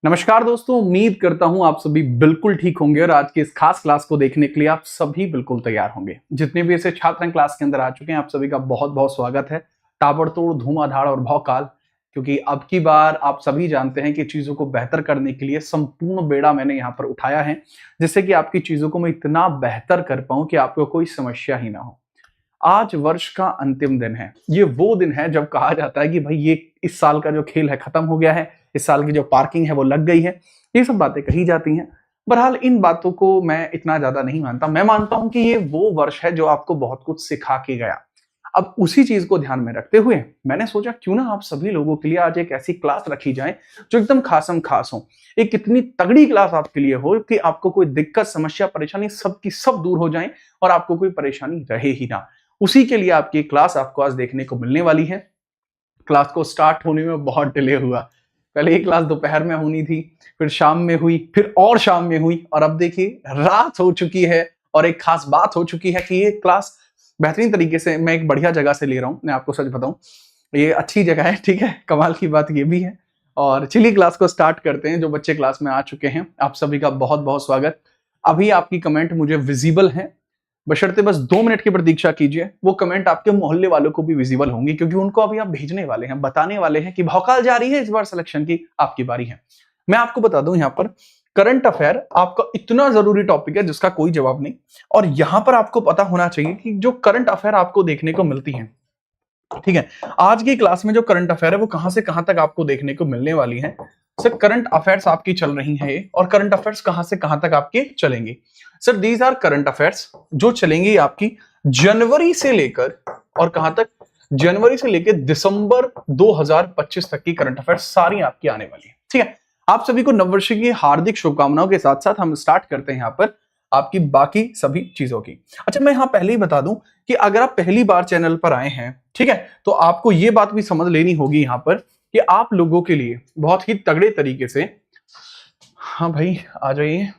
नमस्कार दोस्तों, उम्मीद करता हूं आप सभी बिल्कुल ठीक होंगे और आज की इस खास क्लास को देखने के लिए आप सभी बिल्कुल तैयार होंगे। जितने भी ऐसे छात्र हैं क्लास के अंदर आ चुके हैं, आप सभी का बहुत बहुत स्वागत है। ताबड़तोड़, धुआंधार और भौकाल, क्योंकि अब की बार आप सभी जानते हैं कि चीजों को बेहतर करने के लिए संपूर्ण बेड़ा मैंने यहाँ पर उठाया है, जिससे कि आपकी चीजों को मैं इतना बेहतर कर पाऊं कि आपको कोई समस्या ही ना हो। आज वर्ष का अंतिम दिन है। ये वो दिन है जब कहा जाता है कि भाई ये इस साल का जो खेल है खत्म हो गया है, इस साल की जो पार्किंग है वो लग गई है। ये सब बातें कही जाती हैं। बहरहाल इन बातों को मैं इतना ज्यादा नहीं मानता। मैं मानता हूं कि ये वो वर्ष है जो आपको बहुत कुछ सिखा के गया। अब उसी चीज को ध्यान में रखते हुए मैंने सोचा क्यों ना आप सभी लोगों के लिए आज एक ऐसी क्लास रखी जाए जो एकदम खासम खास हो। एक इतनी तगड़ी क्लास आपके लिए हो कि आपको कोई दिक्कत, समस्या, परेशानी सब की सब दूर हो जाए और आपको कोई परेशानी रहे ही ना। उसी के लिए आपकी क्लास आपको आज देखने को मिलने वाली है। क्लास को स्टार्ट होने में बहुत डिले हुआ। पहले ये क्लास दोपहर में होनी थी, फिर शाम में हुई, फिर और शाम में हुई, और अब देखिए रात हो चुकी है। और एक खास बात हो चुकी है कि ये क्लास बेहतरीन तरीके से मैं एक बढ़िया जगह से ले रहा हूं। मैं आपको सच बताऊं, ये अच्छी जगह है, ठीक है। कमाल की बात ये भी है। और चलिए क्लास को स्टार्ट करते हैं। जो बच्चे क्लास में आ चुके हैं, आप सभी का बहुत बहुत स्वागत। अभी आपकी कमेंट मुझे विजिबल है, बशर्ते बस 2 मिनट की प्रतीक्षा कीजिए। वो कमेंट आपके मोहल्ले वालों को भी विजिबल होंगी, क्योंकि उनको अभी आप भेजने वाले हैं, बताने वाले हैं कि भौकाल जारी है, इस बार सिलेक्शन की आपकी बारी है। मैं आपको बता दूं, यहाँ पर करंट अफेयर आपका इतना जरूरी टॉपिक है जिसका कोई जवाब नहीं। और यहां पर आपको पता होना चाहिए कि जो करंट अफेयर आपको देखने को मिलती है, ठीक है, आज की क्लास में जो करंट अफेयर है वो कहां से कहां तक आपको देखने को मिलने वाली है। सर करंट अफेयर्स आपकी चल रही है, और करंट अफेयर्स कहां से कहां तक आपके चलेंगे? Sir these are current affairs जो चलेंगी आपकी जनवरी से लेकर, और कहां तक? जनवरी से लेकर दिसंबर 2025 तक की करंट अफेयर्स सारी आपकी आने वाली है, ठीक है। आप सभी को नववर्ष की हार्दिक शुभकामनाओं के साथ साथ हम स्टार्ट करते हैं यहाँ पर आपकी बाकी सभी चीजों की। अच्छा, मैं यहां पहले ही बता दूं कि अगर आप पहली बार चैनल पर आए हैं, ठीक है, तो आपको यह बात भी समझ लेनी होगी यहां पर कि आप लोगों के लिए बहुत ही तगड़े तरीके से, हाँ भाई आ जाइए,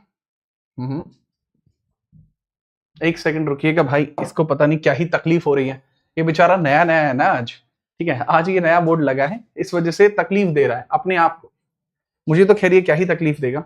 एक सेकंड रुकिएगा भाई, इसको पता नहीं क्या ही तकलीफ हो रही है। ये बेचारा नया नया है ना आज, ठीक है, आज ये नया बोर्ड लगा है, इस वजह से तकलीफ दे रहा है अपने आप को। मुझे तो खैर ये क्या ही तकलीफ देगा।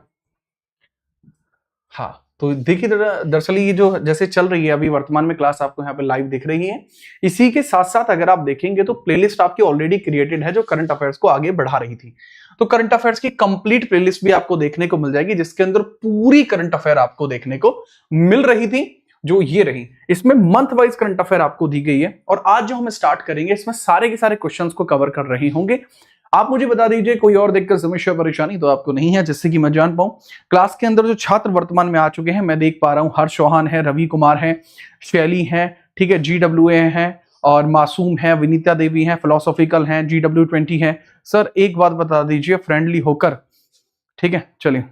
हाँ, तो देखिए दरअसल ये जो जैसे चल रही है अभी वर्तमान में क्लास आपको यहाँ पे लाइव दिख रही है। इसी के साथ साथ अगर आप देखेंगे तो प्लेलिस्ट आपकी ऑलरेडी क्रिएटेड है जो करंट अफेयर्स को आगे बढ़ा रही थी। तो करंट अफेयर्स की कंप्लीट प्लेलिस्ट भी आपको देखने को मिल जाएगी, जिसके अंदर पूरी करंट अफेयर आपको देखने को मिल रही थी, जो ये रही। इसमें मंथ वाइज करंट अफेयर आपको दी गई है, और आज जो हम स्टार्ट करेंगे इसमें सारे के सारे क्वेश्चंस को कवर कर रहे होंगे। आप मुझे बता दीजिए कोई और दिक्कत, समस्या, परेशानी तो आपको नहीं है, जिससे कि मैं जान पाऊं। क्लास के अंदर जो छात्र वर्तमान में आ चुके हैं मैं देख पा रहा हूं, हर्ष चौहान है, रवि कुमार है, शैली है, ठीक है, GWA है, और मासूम है, विनीता देवी है, फिलोसॉफिकल है, GW20 है। सर एक बात बता दीजिए फ्रेंडली होकर, ठीक है, चलिए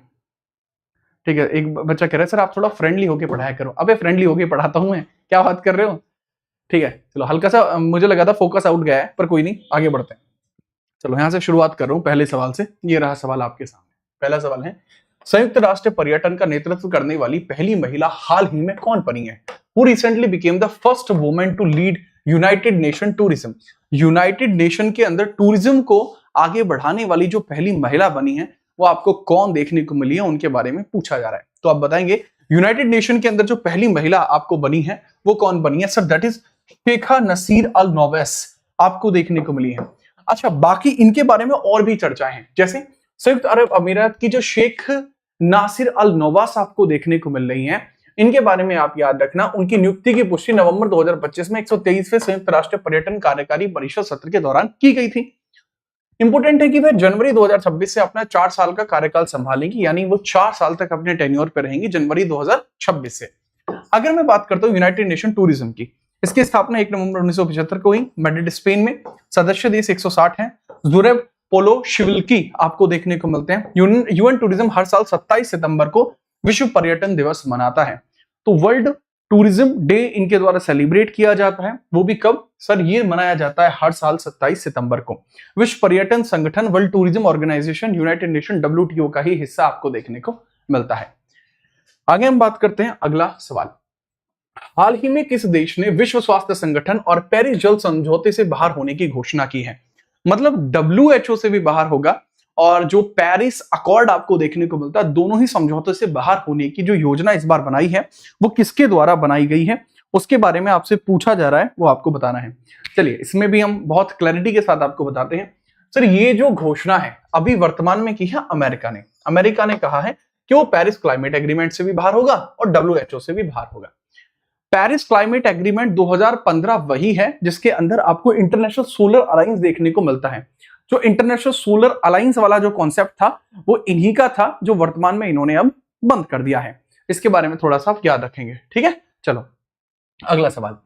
ठीक है। एक बच्चा कह रहा है सर आप थोड़ा फ्रेंडली होकर पढ़ाया करो। अबे फ्रेंडली होकर पढ़ाता हूं मैं, क्या बात कर रहे हो? ठीक है, चलो हल्का सा मुझे लगा था फोकस आउट गया है, पर कोई नहीं, आगे बढ़ते हैं। चलो यहां से शुरुआत कर रहा हूं पहले सवाल से। ये रहा सवाल आपके सामने। पहला सवाल है, संयुक्त राष्ट्र पर्यटन का नेतृत्व करने वाली पहली महिला हाल ही में कौन बनी है? Who recently became the first woman to lead United Nation tourism. United Nation के अंदर टूरिज्म को आगे बढ़ाने वाली जो पहली महिला बनी है वो आपको कौन देखने को मिली है, उनके बारे में पूछा जा रहा है। तो आप बताएंगे यूनाइटेड नेशन के अंदर जो पहली महिला आपको बनी है वो कौन बनी है? Sir that is Sheikha Nasser al Nowais आपको देखने को मिली है। अच्छा, बाकी इनके बारे में और भी चर्चाएं हैं, जैसे संयुक्त अरब अमीरात की जो शेख नासिर अल नवास आपको देखने को मिल रही हैं। इनके बारे में आप याद रखना, उनकी नियुक्ति की पुष्टि नवंबर 2025 में 123वें संयुक्त राष्ट्र पर्यटन कार्यकारी परिषद सत्र के दौरान की गई थी। इंपोर्टेंट है कि वह जनवरी 2026 से अपना 4 साल का कार्यकाल संभालेंगी, यानी वो 4 साल तक अपने टेन्योर पर रहेंगी जनवरी 2026 से। अगर मैं बात करता हूं यूनाइटेड नेशन टूरिज्म की, इसकी स्थापना 1 नवंबर 1975 को हुई, मैड्रिड स्पेन में। सदस्य देश 160 हैं। जुरेब पोलो शिविल्की आपको देखने को मिलते हैं। यूएन टूरिज्म हर साल 27 सितंबर को विश्व पर्यटन दिवस मनाता है। तो वर्ल्ड टूरिज्म डे इनके द्वारा सेलिब्रेट किया जाता है। वो भी कब? सर ये मनाया जाता है हर साल 27 सितंबर को। विश्व पर्यटन संगठन world tourism organization United Nation WTO का ही हिस्सा आपको देखने को मिलता है। आगे हम बात करते हैं अगला सवाल। हाल ही में किस देश ने विश्व स्वास्थ्य संगठन और पेरिस जल समझौते से बाहर होने की घोषणा की है? मतलब WHO से भी बाहर होगा और जो पेरिस अकॉर्ड आपको देखने को मिलता है, दोनों ही समझौते से बाहर होने की जो योजना इस बार बनाई है वो किसके द्वारा बनाई गई है, उसके बारे में आपसे पूछा जा रहा है, वो आपको बताना है। चलिए इसमें भी हम बहुत क्लैरिटी के साथ आपको बताते हैं। सर ये जो घोषणा है अभी वर्तमान में की है अमेरिका ने कहा है कि वो पेरिस क्लाइमेट एग्रीमेंट से भी बाहर होगा और डब्ल्यूएचओ से भी बाहर होगा। पेरिस क्लाइमेट एग्रीमेंट 2015 वही है जिसके अंदर आपको इंटरनेशनल सोलर अलायंस देखने को मिलता है। जो इंटरनेशनल सोलर अलायंस वाला जो कॉन्सेप्ट था वो इन्हीं का था, जो वर्तमान में इन्होंने अब बंद कर दिया है। इसके बारे में थोड़ा सा आप याद रखेंगे, ठीक है। चलो अगला सवाल।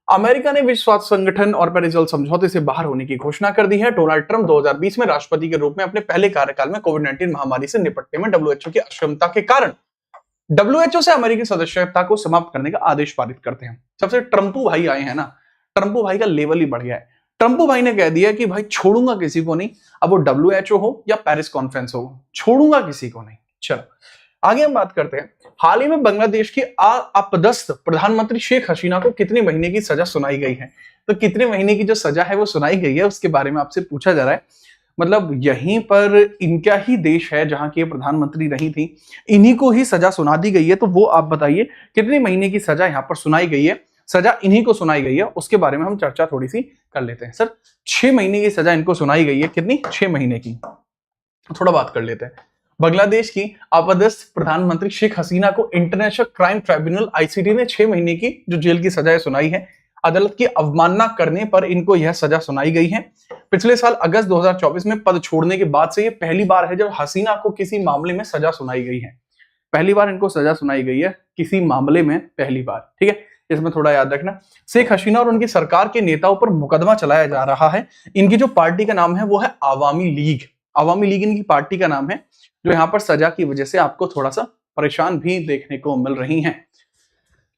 अमेरिका ने विश्व स्वास्थ्य संगठन और पेरिस जल समझौते से बाहर होने की घोषणा कर दी है। डोनाल्ड ट्रंप 2020 में राष्ट्रपति के रूप में अपने पहले कार्यकाल में कोविड-19 महामारी से निपटने में डब्ल्यूएचओ की अक्षमता के कारण डब्ल्यूएचओ से अमेरिकी सदस्यता को समाप्त करने का आदेश पारित करते हैं। सबसे ट्रंपू भाई आए हैं ना, ट्रंपू भाई का लेवल ही बढ़ गया है। ट्रंपू भाई ने कह दिया कि भाई छोड़ूंगा किसी को नहीं, अब वो डब्ल्यूएचओ हो या पेरिस कॉन्फ्रेंस हो, छोड़ूंगा किसी को नहीं। चलो आगे हम बात करते हैं। हाल ही में बांग्लादेश की अपदस्थ प्रधानमंत्री शेख हसीना को कितने महीने की सजा सुनाई गई है? तो कितने महीने की जो सजा है वो सुनाई गई है उसके बारे में आपसे पूछा जा रहा है। मतलब यहीं पर इनका ही देश है जहां की प्रधानमंत्री रही थी, इन्हीं को ही सजा सुना दी गई है। तो वो आप बताइए कितने महीने की सजा यहां पर सुनाई गई है? सजा इन्हीं को सुनाई गई है, उसके बारे में हम चर्चा थोड़ी सी कर लेते हैं। सर 6 महीने की सजा इनको सुनाई गई है। कितनी? 6 महीने की। थोड़ा बात कर लेते हैं। बांग्लादेश की अपदस्थ प्रधानमंत्री शेख हसीना को इंटरनेशनल क्राइम ट्राइब्यूनल आईसीटी ने 6 महीने की जो जेल की सजा सुनाई है। अदालत की अवमानना करने पर इनको यह सजा सुनाई गई है। पिछले साल अगस्त 2024 में पद छोड़ने के बाद से यह पहली बार है जब हसीना को किसी मामले में सजा सुनाई गई है। पहली बार इनको सजा सुनाई गई है किसी मामले में, पहली बार, ठीक है। इसमें थोड़ा याद रखना। शेख हसीना और उनकी सरकार के नेताओं पर मुकदमा चलाया जा रहा है। इनकी जो पार्टी का नाम है वो है आवामी लीग। आवामी लीग इनकी पार्टी का नाम है, जो यहाँ पर सजा की वजह से आपको थोड़ा सा परेशान भी देखने को मिल रही हैं।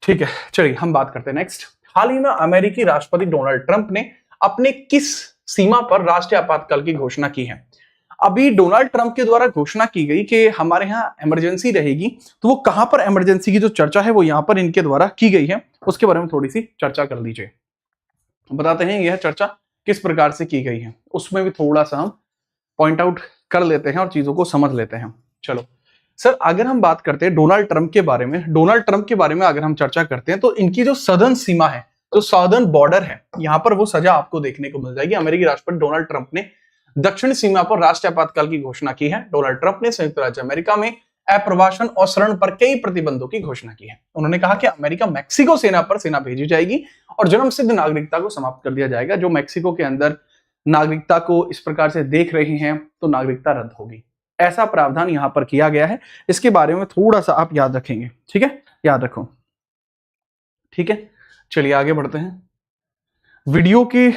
ठीक है, चलिए हम बात करते हैं नेक्स्ट। हाल ही में अमेरिकी राष्ट्रपति डोनाल्ड ट्रंप ने अपने किस सीमा पर राष्ट्रीय आपातकाल की घोषणा की है? अभी डोनाल्ड ट्रंप के द्वारा घोषणा की गई कि हमारे यहाँ इमरजेंसी रहेगी, तो वो कहां पर इमरजेंसी की जो चर्चा है वो यहां पर इनके द्वारा की गई है, उसके बारे में थोड़ी सी चर्चा कर लीजिए। बताते हैं यह चर्चा किस प्रकार से की गई है, उसमें भी थोड़ा सा हम पॉइंट आउट कर लेते हैं और चीजों को समझ लेते हैं। चलो सर, अगर हम बात करते हैं डोनाल्ड ट्रंप के बारे में, डोनाल्ड ट्रंप के बारे में अगर हम चर्चा करते हैं तो इनकी जो सदर्न सीमा है, जो सदर्न बॉर्डर है, यहां पर वो सजा आपको देखने को मिल जाएगी। अमेरिकी राष्ट्रपति डोनाल्ड ट्रंप ने दक्षिण सीमा पर राष्ट्रीय आपातकाल की घोषणा की है। डोनाल्ड ट्रंप ने संयुक्त राज्य अमेरिका में अप्रवासन और शरण पर कई प्रतिबंधों की घोषणा की है। उन्होंने कहा कि अमेरिका मैक्सिको सेना पर सेना भेजी जाएगी और जन्मसिद्ध नागरिकता को समाप्त कर दिया जाएगा। जो मैक्सिको के अंदर नागरिकता को इस प्रकार से देख रहे हैं तो नागरिकता रद्द होगी, ऐसा प्रावधान यहां पर किया गया है। इसके बारे में थोड़ा सा आप याद रखेंगे, ठीक है, याद रखो, ठीक है। चलिए आगे बढ़ते हैं। वीडियो के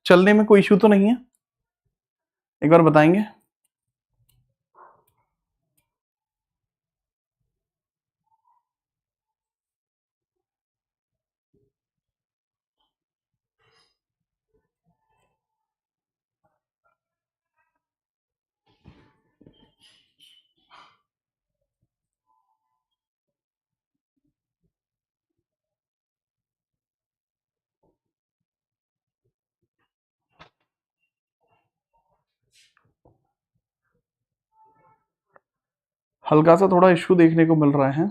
चलने में कोई इश्यू तो नहीं है? एक बार बताएंगे। हल्का सा थोड़ा इश्यू देखने को मिल रहा है।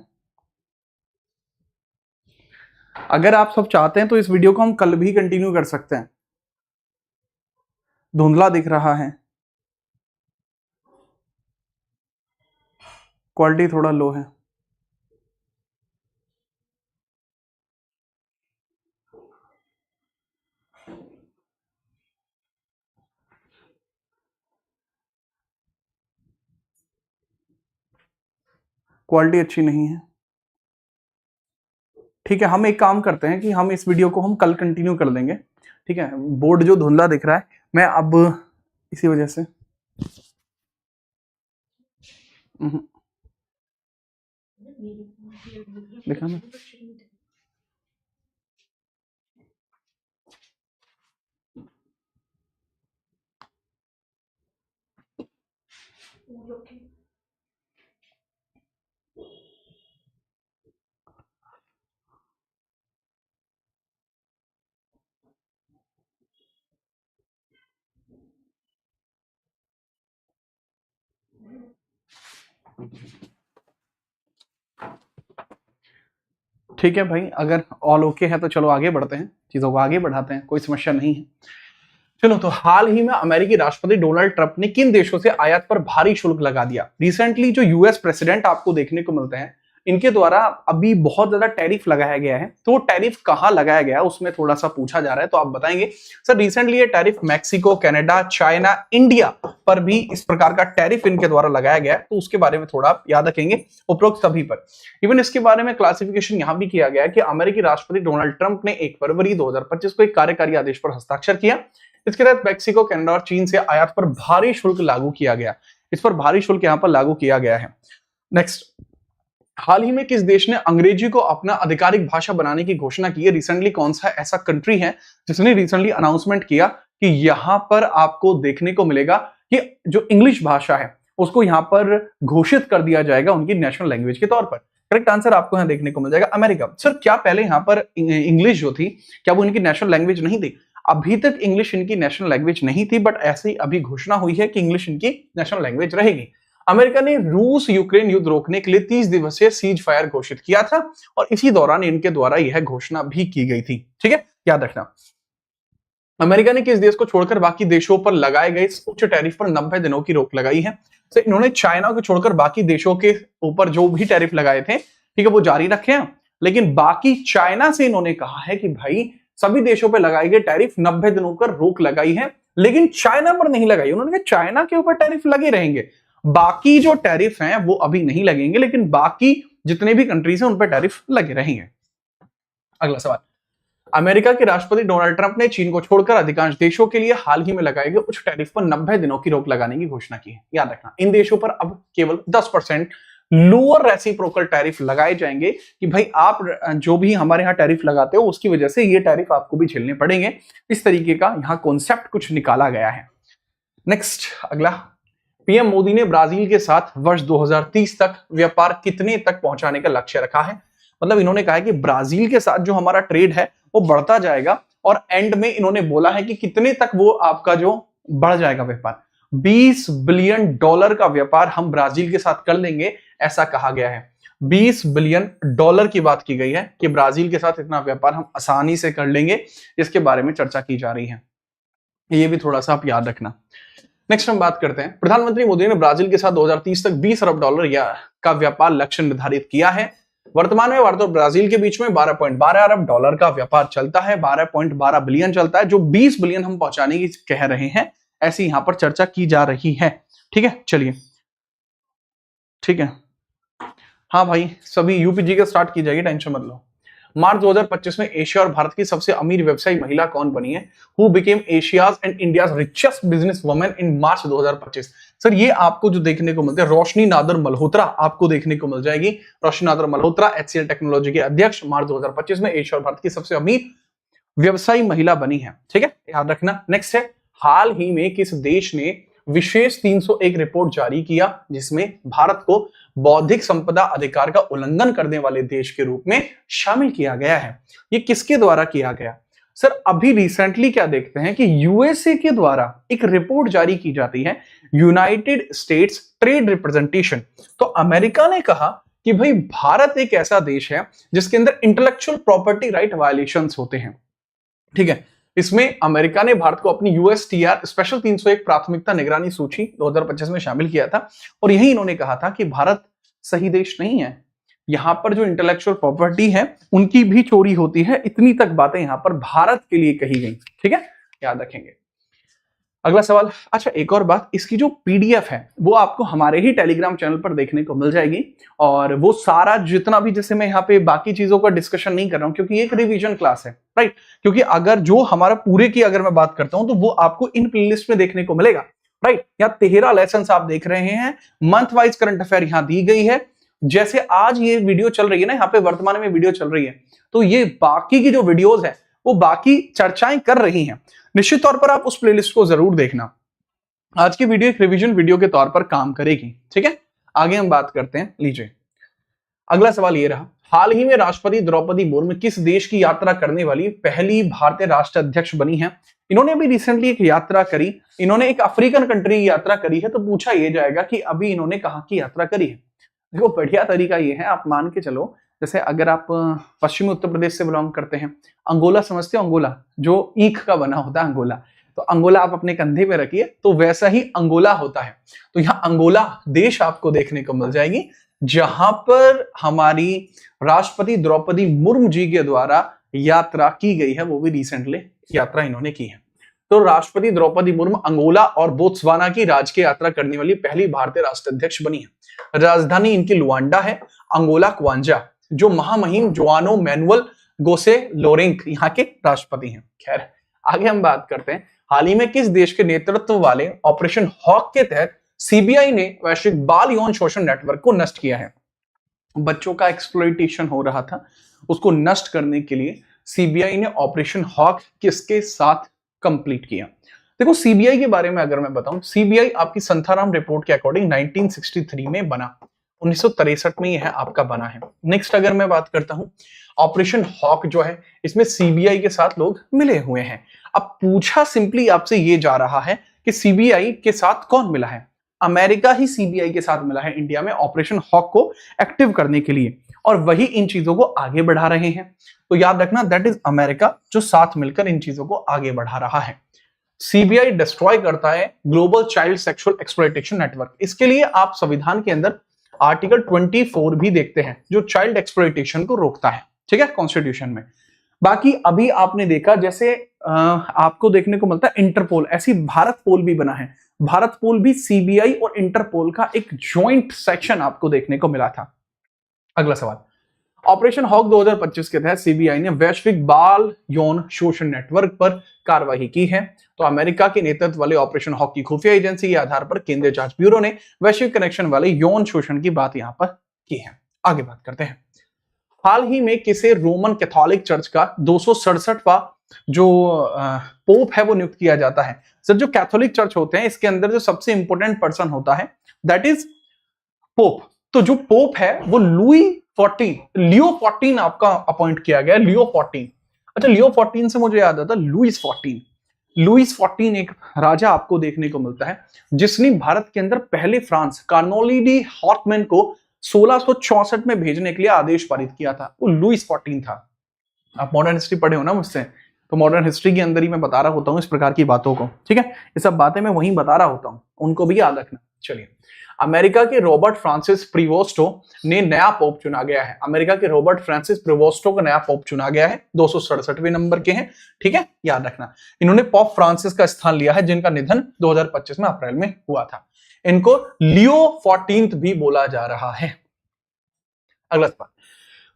अगर आप सब चाहते हैं तो इस वीडियो को हम कल भी कंटिन्यू कर सकते हैं। धुंधला दिख रहा है, क्वालिटी थोड़ा लो है। क्वालिटी अच्छी नहीं है। ठीक है, हम एक काम करते हैं कि हम इस वीडियो को हम कल कंटिन्यू कर देंगे, ठीक है। बोर्ड जो धुंधला दिख रहा है, मैं अब इसी वजह से देखा ना। ठीक है भाई, अगर ऑल ओके है तो चलो आगे बढ़ते हैं, चीजों को आगे बढ़ाते हैं, कोई समस्या नहीं है। चलो, तो हाल ही में अमेरिकी राष्ट्रपति डोनाल्ड ट्रंप ने किन देशों से आयात पर भारी शुल्क लगा दिया? रिसेंटली जो यूएस प्रेसिडेंट आपको देखने को मिलते हैं, इनके द्वारा अभी बहुत ज्यादा टैरिफ लगाया गया है। तो टैरिफ कहां लगाया गया उसमें थोड़ा सा पूछा जा रहा है, तो आप बताएंगे सर। रिसेंटली ये tariff Mexico, Canada, China, India पर भी इस प्रकार का टैरिफ इनके द्वारा लगाया गया है, तो उसके बारे में थोड़ा आप याद रखेंगे, उपरोक्त सभी पर। इवन इसके बारे में क्लासिफिकेशन यहां भी किया गया है कि अमेरिकी राष्ट्रपति डोनाल्ड ट्रंप ने 1 फरवरी 2025 को एक कार्यकारी आदेश पर हस्ताक्षर किया। इसके तहत मैक्सिको, कनाडा और चीन से आयात पर भारी शुल्क लागू किया गया। इस पर भारी शुल्क यहां पर लागू किया गया है। नेक्स्ट, हाल ही में किस देश ने अंग्रेजी को अपना आधिकारिक भाषा बनाने की घोषणा की है? रिसेंटली कौन सा ऐसा कंट्री है जिसने रिसेंटली अनाउंसमेंट किया कि यहां पर आपको देखने को मिलेगा कि जो इंग्लिश भाषा है उसको यहां पर घोषित कर दिया जाएगा उनकी नेशनल लैंग्वेज के तौर पर? करेक्ट आंसर आपको यहां देखने को मिल जाएगा अमेरिका। सर, क्या पहले यहां पर इंग्लिश जो थी, क्या वो इनकी नेशनल लैंग्वेज नहीं थी? अभी तक इंग्लिश इनकी नेशनल लैंग्वेज नहीं थी, बट ऐसे ही अभी घोषणा हुई है कि इंग्लिश इनकी नेशनल लैंग्वेज रहेगी। अमेरिका ने रूस यूक्रेन युद्ध रोकने के लिए 30 दिवसीय सीज फायर घोषित किया था और इसी दौरान इनके द्वारा यह घोषणा भी की गई थी। ठीक है, याद रखना। अमेरिका ने किस देश को छोड़कर बाकी देशों पर लगाए गए उच्च टैरिफ पर 90 दिनों की रोक लगाई है? तो इन्होंने चाइना को छोड़कर बाकी देशों के ऊपर जो भी टैरिफ लगाए थे, ठीक है, वो जारी रखे हैं, लेकिन बाकी चाइना से इन्होंने कहा है कि भाई सभी देशों पर लगाए गए टैरिफ 90 दिनों पर रोक लगाई है, लेकिन चाइना पर नहीं लगाई। उन्होंने कहा चाइना के ऊपर टैरिफ लगे रहेंगे, बाकी जो टैरिफ हैं वो अभी नहीं लगेंगे, लेकिन बाकी जितने भी कंट्रीज हैं उन पर टैरिफ लगे रहेंगे। अगला सवाल, अमेरिका के राष्ट्रपति डोनाल्ड ट्रंप ने चीन को छोड़कर अधिकांश देशों के लिए हाल ही में लगाए गए उच्च टैरिफ पर 90 दिनों की रोक लगाने की घोषणा की है। याद रखना, इन देशों पर अब केवल 10% लोअर रेसिप्रोकल टैरिफ लगाए जाएंगे कि भाई आप जो भी हमारे यहाँ टैरिफ लगाते हो उसकी वजह से ये टैरिफ आपको भी झेलने पड़ेंगे। इस तरीके का यहाँ कॉन्सेप्ट कुछ निकाला गया है। नेक्स्ट, अगला, पीएम मोदी ने ब्राजील के साथ वर्ष 2030 तक व्यापार कितने तक पहुंचाने का लक्ष्य रखा है? मतलब इन्होंने कहा है कि ब्राजील के साथ जो हमारा ट्रेड है वो बढ़ता जाएगा और एंड में इन्होंने बोला है कि कितने तक वो आपका जो बढ़ जाएगा व्यापार। $20 बिलियन का व्यापार हम ब्राजील के साथ कर लेंगे, ऐसा कहा गया है। $20 बिलियन की बात की गई है कि ब्राजील के साथ इतना व्यापार हम आसानी से कर लेंगे, इसके बारे में चर्चा की जा रही है। ये भी थोड़ा सा आप याद रखना। नेक्स्ट हम बात करते हैं, प्रधानमंत्री मोदी ने ब्राजील के साथ 2030 तक $20 अरब का व्यापार लक्ष्य निर्धारित किया है। वर्तमान में भारत और ब्राजील के बीच में $12.12 अरब का व्यापार चलता है, 12.12 बिलियन चलता है, जो 20 बिलियन हम पहुंचाने की कह रहे हैं, ऐसी यहां पर चर्चा की जा रही है। ठीक है, चलिए, ठीक है, हाँ भाई, सभी यूपीजी का स्टार्ट की जाएगी, टेंशन मत लो। मार्च 2025 में एशिया और भारत की सबसे अमीर व्यवसायी महिला कौन बनी है? Who became Asia's and India's richest business women in March 2025? Sir, ये आपको जो देखने को मिलते हैं, रोशनी नादर मल्होत्रा आपको देखने को मिल जाएगी। रोशनी नादर मल्होत्रा HCL टेक्नोलॉजी के अध्यक्ष, मार्च 2025 में एशिया और भारत की सबसे अमीर व्यवसायी महिला बनी है। ठीक है, याद रखना। नेक्स्ट है, हाल ही में किस देश ने विशेष 301 रिपोर्ट जारी किया जिसमें भारत को बौद्धिक संपदा अधिकार का उल्लंघन करने वाले देश के रूप में शामिल किया गया है? ये किसके द्वारा किया गया? सर, अभी रिसेंटली क्या देखते हैं कि यूएसए के द्वारा एक रिपोर्ट जारी की जाती है, यूनाइटेड स्टेट्स ट्रेड रिप्रेजेंटेशन। तो अमेरिका ने कहा कि भाई भारत एक ऐसा देश है जिसके अंदर इंटेलेक्चुअल प्रॉपर्टी राइट वायलेशंस होते हैं। ठीक है, इसमें अमेरिका ने भारत को अपनी USTR स्पेशल 301 प्राथमिकता निगरानी सूची 2025 में शामिल किया था और यही इन्होंने कहा था कि भारत सही देश नहीं है, यहां पर जो इंटेलेक्चुअल प्रॉपर्टी है उनकी भी चोरी होती है। इतनी तक बातें यहां पर भारत के लिए कही गई। ठीक है, याद रखेंगे। अगला सवाल, अच्छा एक और बात, इसकी जो PDF है वो आपको हमारे ही टेलीग्राम चैनल पर देखने को मिल जाएगी और वो सारा जितना भी, जैसे मैं यहाँ पे बाकी चीजों का डिस्कशन नहीं कर रहा हूं क्योंकि एक रिवीजन क्लास है, राइट, क्योंकि अगर जो हमारा पूरे की अगर मैं बात करता हूं तो वो आपको इन प्लेलिस्ट में देखने को मिलेगा, राइट। यहाँ 13 लेसन आप देख रहे हैं, मंथ वाइज करंट अफेयर यहाँ दी गई है। जैसे आज ये वीडियो चल रही है ना, यहाँ पे वर्तमान में वीडियो चल रही है, तो ये बाकी की जो वीडियोज है वो बाकी चर्चाएं कर रही हैं। निश्चित तौर पर आप उस प्लेलिस्ट को जरूर देखना। आज की वीडियो एक रिवीजन वीडियो के तौर पर काम करेगी। ठीक है, आगे हम बात करते हैं। लीजिए, अगला सवाल ये रहा, हाल ही में राष्ट्रपति द्रौपदी मुर्मू किस देश की यात्रा करने वाली पहली भारतीय राष्ट्राध्यक्ष बनी है? इन्होंने अभी रिसेंटली एक यात्रा करी, इन्होंने एक अफ्रीकन कंट्री की यात्रा करी है। तो पूछा यह जाएगा कि अभी इन्होंने कहां की यात्रा करी है? देखो बढ़िया तरीका ये है, आप मान के चलो, जैसे अगर आप पश्चिमी उत्तर प्रदेश से बिलोंग करते हैं, अंगोला समझते हो, अंगोला जो ईख का बना होता है अंगोला, तो अंगोला आप अपने कंधे पे रखिए तो वैसा ही अंगोला होता है। तो यहाँ अंगोला देश आपको देखने को मिल जाएगी, जहां पर हमारी राष्ट्रपति द्रौपदी मुर्मू जी के द्वारा यात्रा की गई है, वो भी रिसेंटली यात्रा इन्होंने की है। तो राष्ट्रपति द्रौपदी मुर्मू अंगोला और बोत्सवाना की राजकीय यात्रा करने वाली पहली भारतीय राष्ट्राध्यक्ष बनी है। राजधानी इनकी लुआंडा है, अंगोला क्वांजा, जो महामहिम जोआनो मैनुअल गोसे लोरेंक यहाँ के राष्ट्रपति हैं। खैर आगे हम बात करते हैं, हाल ही में किस देश के नेतृत्व वाले ऑपरेशन हॉक के तहत सीबीआई ने वैश्विक बाल यौन शोषण नेटवर्क को नष्ट किया है? बच्चों का एक्सप्लॉइटेशन हो रहा था, उसको नष्ट करने के लिए सीबीआई ने ऑपरेशन हॉक किसके साथ कंप्लीट किया? देखो सीबीआई के बारे में अगर मैं बताऊं, सीबीआई आपकी संथाराम रिपोर्ट के अकॉर्डिंग 1963 में बना, 1963 में यह आपका बना है। नेक्स्ट अगर मैं बात करता हूं, ऑपरेशन हॉक जो है इसमें सीबीआई के साथ लोग मिले हुए हैं। अब पूछा सिंपली आपसे ये जा रहा है कि सीबीआई के साथ कौन मिला है? अमेरिका ही सीबीआई के साथ मिला है इंडिया में ऑपरेशन हॉक को एक्टिव करने के लिए, और वही इन चीजों को आगे बढ़ा रहे हैं। तो याद रखना दैट इज अमेरिका जो साथ मिलकर इन चीजों को आगे बढ़ा रहा है। सीबीआई डिस्ट्रॉय करता है global child sexual exploitation network. इसके लिए आप संविधान के अंदर आर्टिकल 24 भी देखते हैं जो चाइल्ड एक्सप्लॉयटेशन को रोकता है, ठीक है, कॉन्स्टिट्यूशन में। बाकी अभी आपने देखा जैसे आपको देखने को मिलता है इंटरपोल, ऐसी भारत पोल भी बना है। भारत पोल भी सीबीआई और इंटरपोल का एक ज्वाइंट सेक्शन आपको देखने को मिला था। अगला सवाल, ऑपरेशन हॉक 2025 के तहत सीबीआई ने वैश्विक बाल यौन शोषण नेटवर्क पर कार्रवाई की है। तो अमेरिका के नेतृत्व वाले ऑपरेशन हॉक की खुफिया एजेंसी के आधार पर केंद्रीय जांच ब्यूरो ने वैश्विक कनेक्शन वाले यौन शोषण की बात यहां पर की है। आगे बात करते हैं, हाल ही में किसे रोमन कैथोलिक चर्च का 267वां जो पोप है वो नियुक्त किया जाता है? सर जो कैथोलिक चर्च होते हैं इसके अंदर जो सबसे इंपॉर्टेंट पर्सन होता है दैट इज पोप। तो जो पोप है वो लियो 14 आपका अपॉइंट किया गया, लियो 14। अच्छा लियो 14 से मुझे याद आता लुईस 14। लुईस 14 एक राजा आपको देखने को मिलता है जिसने भारत के अंदर पहले फ्रांस कार्नोली डी हॉटमैन को 1664 में भेजने के लिए आदेश पारित किया था, वो लुईस 14 था। आप मॉडर्न हिस्ट्री पढ़े हो ना मुझसे, तो मॉडर्न हिस्ट्री के अंदर ही मैं बता रहा होता हूँ इस प्रकार की बातों को, ठीक है, ये सब बातें मैं वहीं बता रहा होता हूँ, उनको भी याद रखना। चलिए, अमेरिका के रॉबर्ट फ्रांसिस प्रीवोस्टो ने नया पोप चुना गया है। अमेरिका के रॉबर्ट फ्रांसिस प्रीवोस्टो का नया पोप चुना गया है, 267वें नंबर के हैं, ठीक है, याद रखना। इन्होंने पोप फ्रांसिस का स्थान लिया है जिनका निधन 2025 में अप्रैल में हुआ था। इनको लियो 14 भी बोला जा रहा है। अगला सवाल,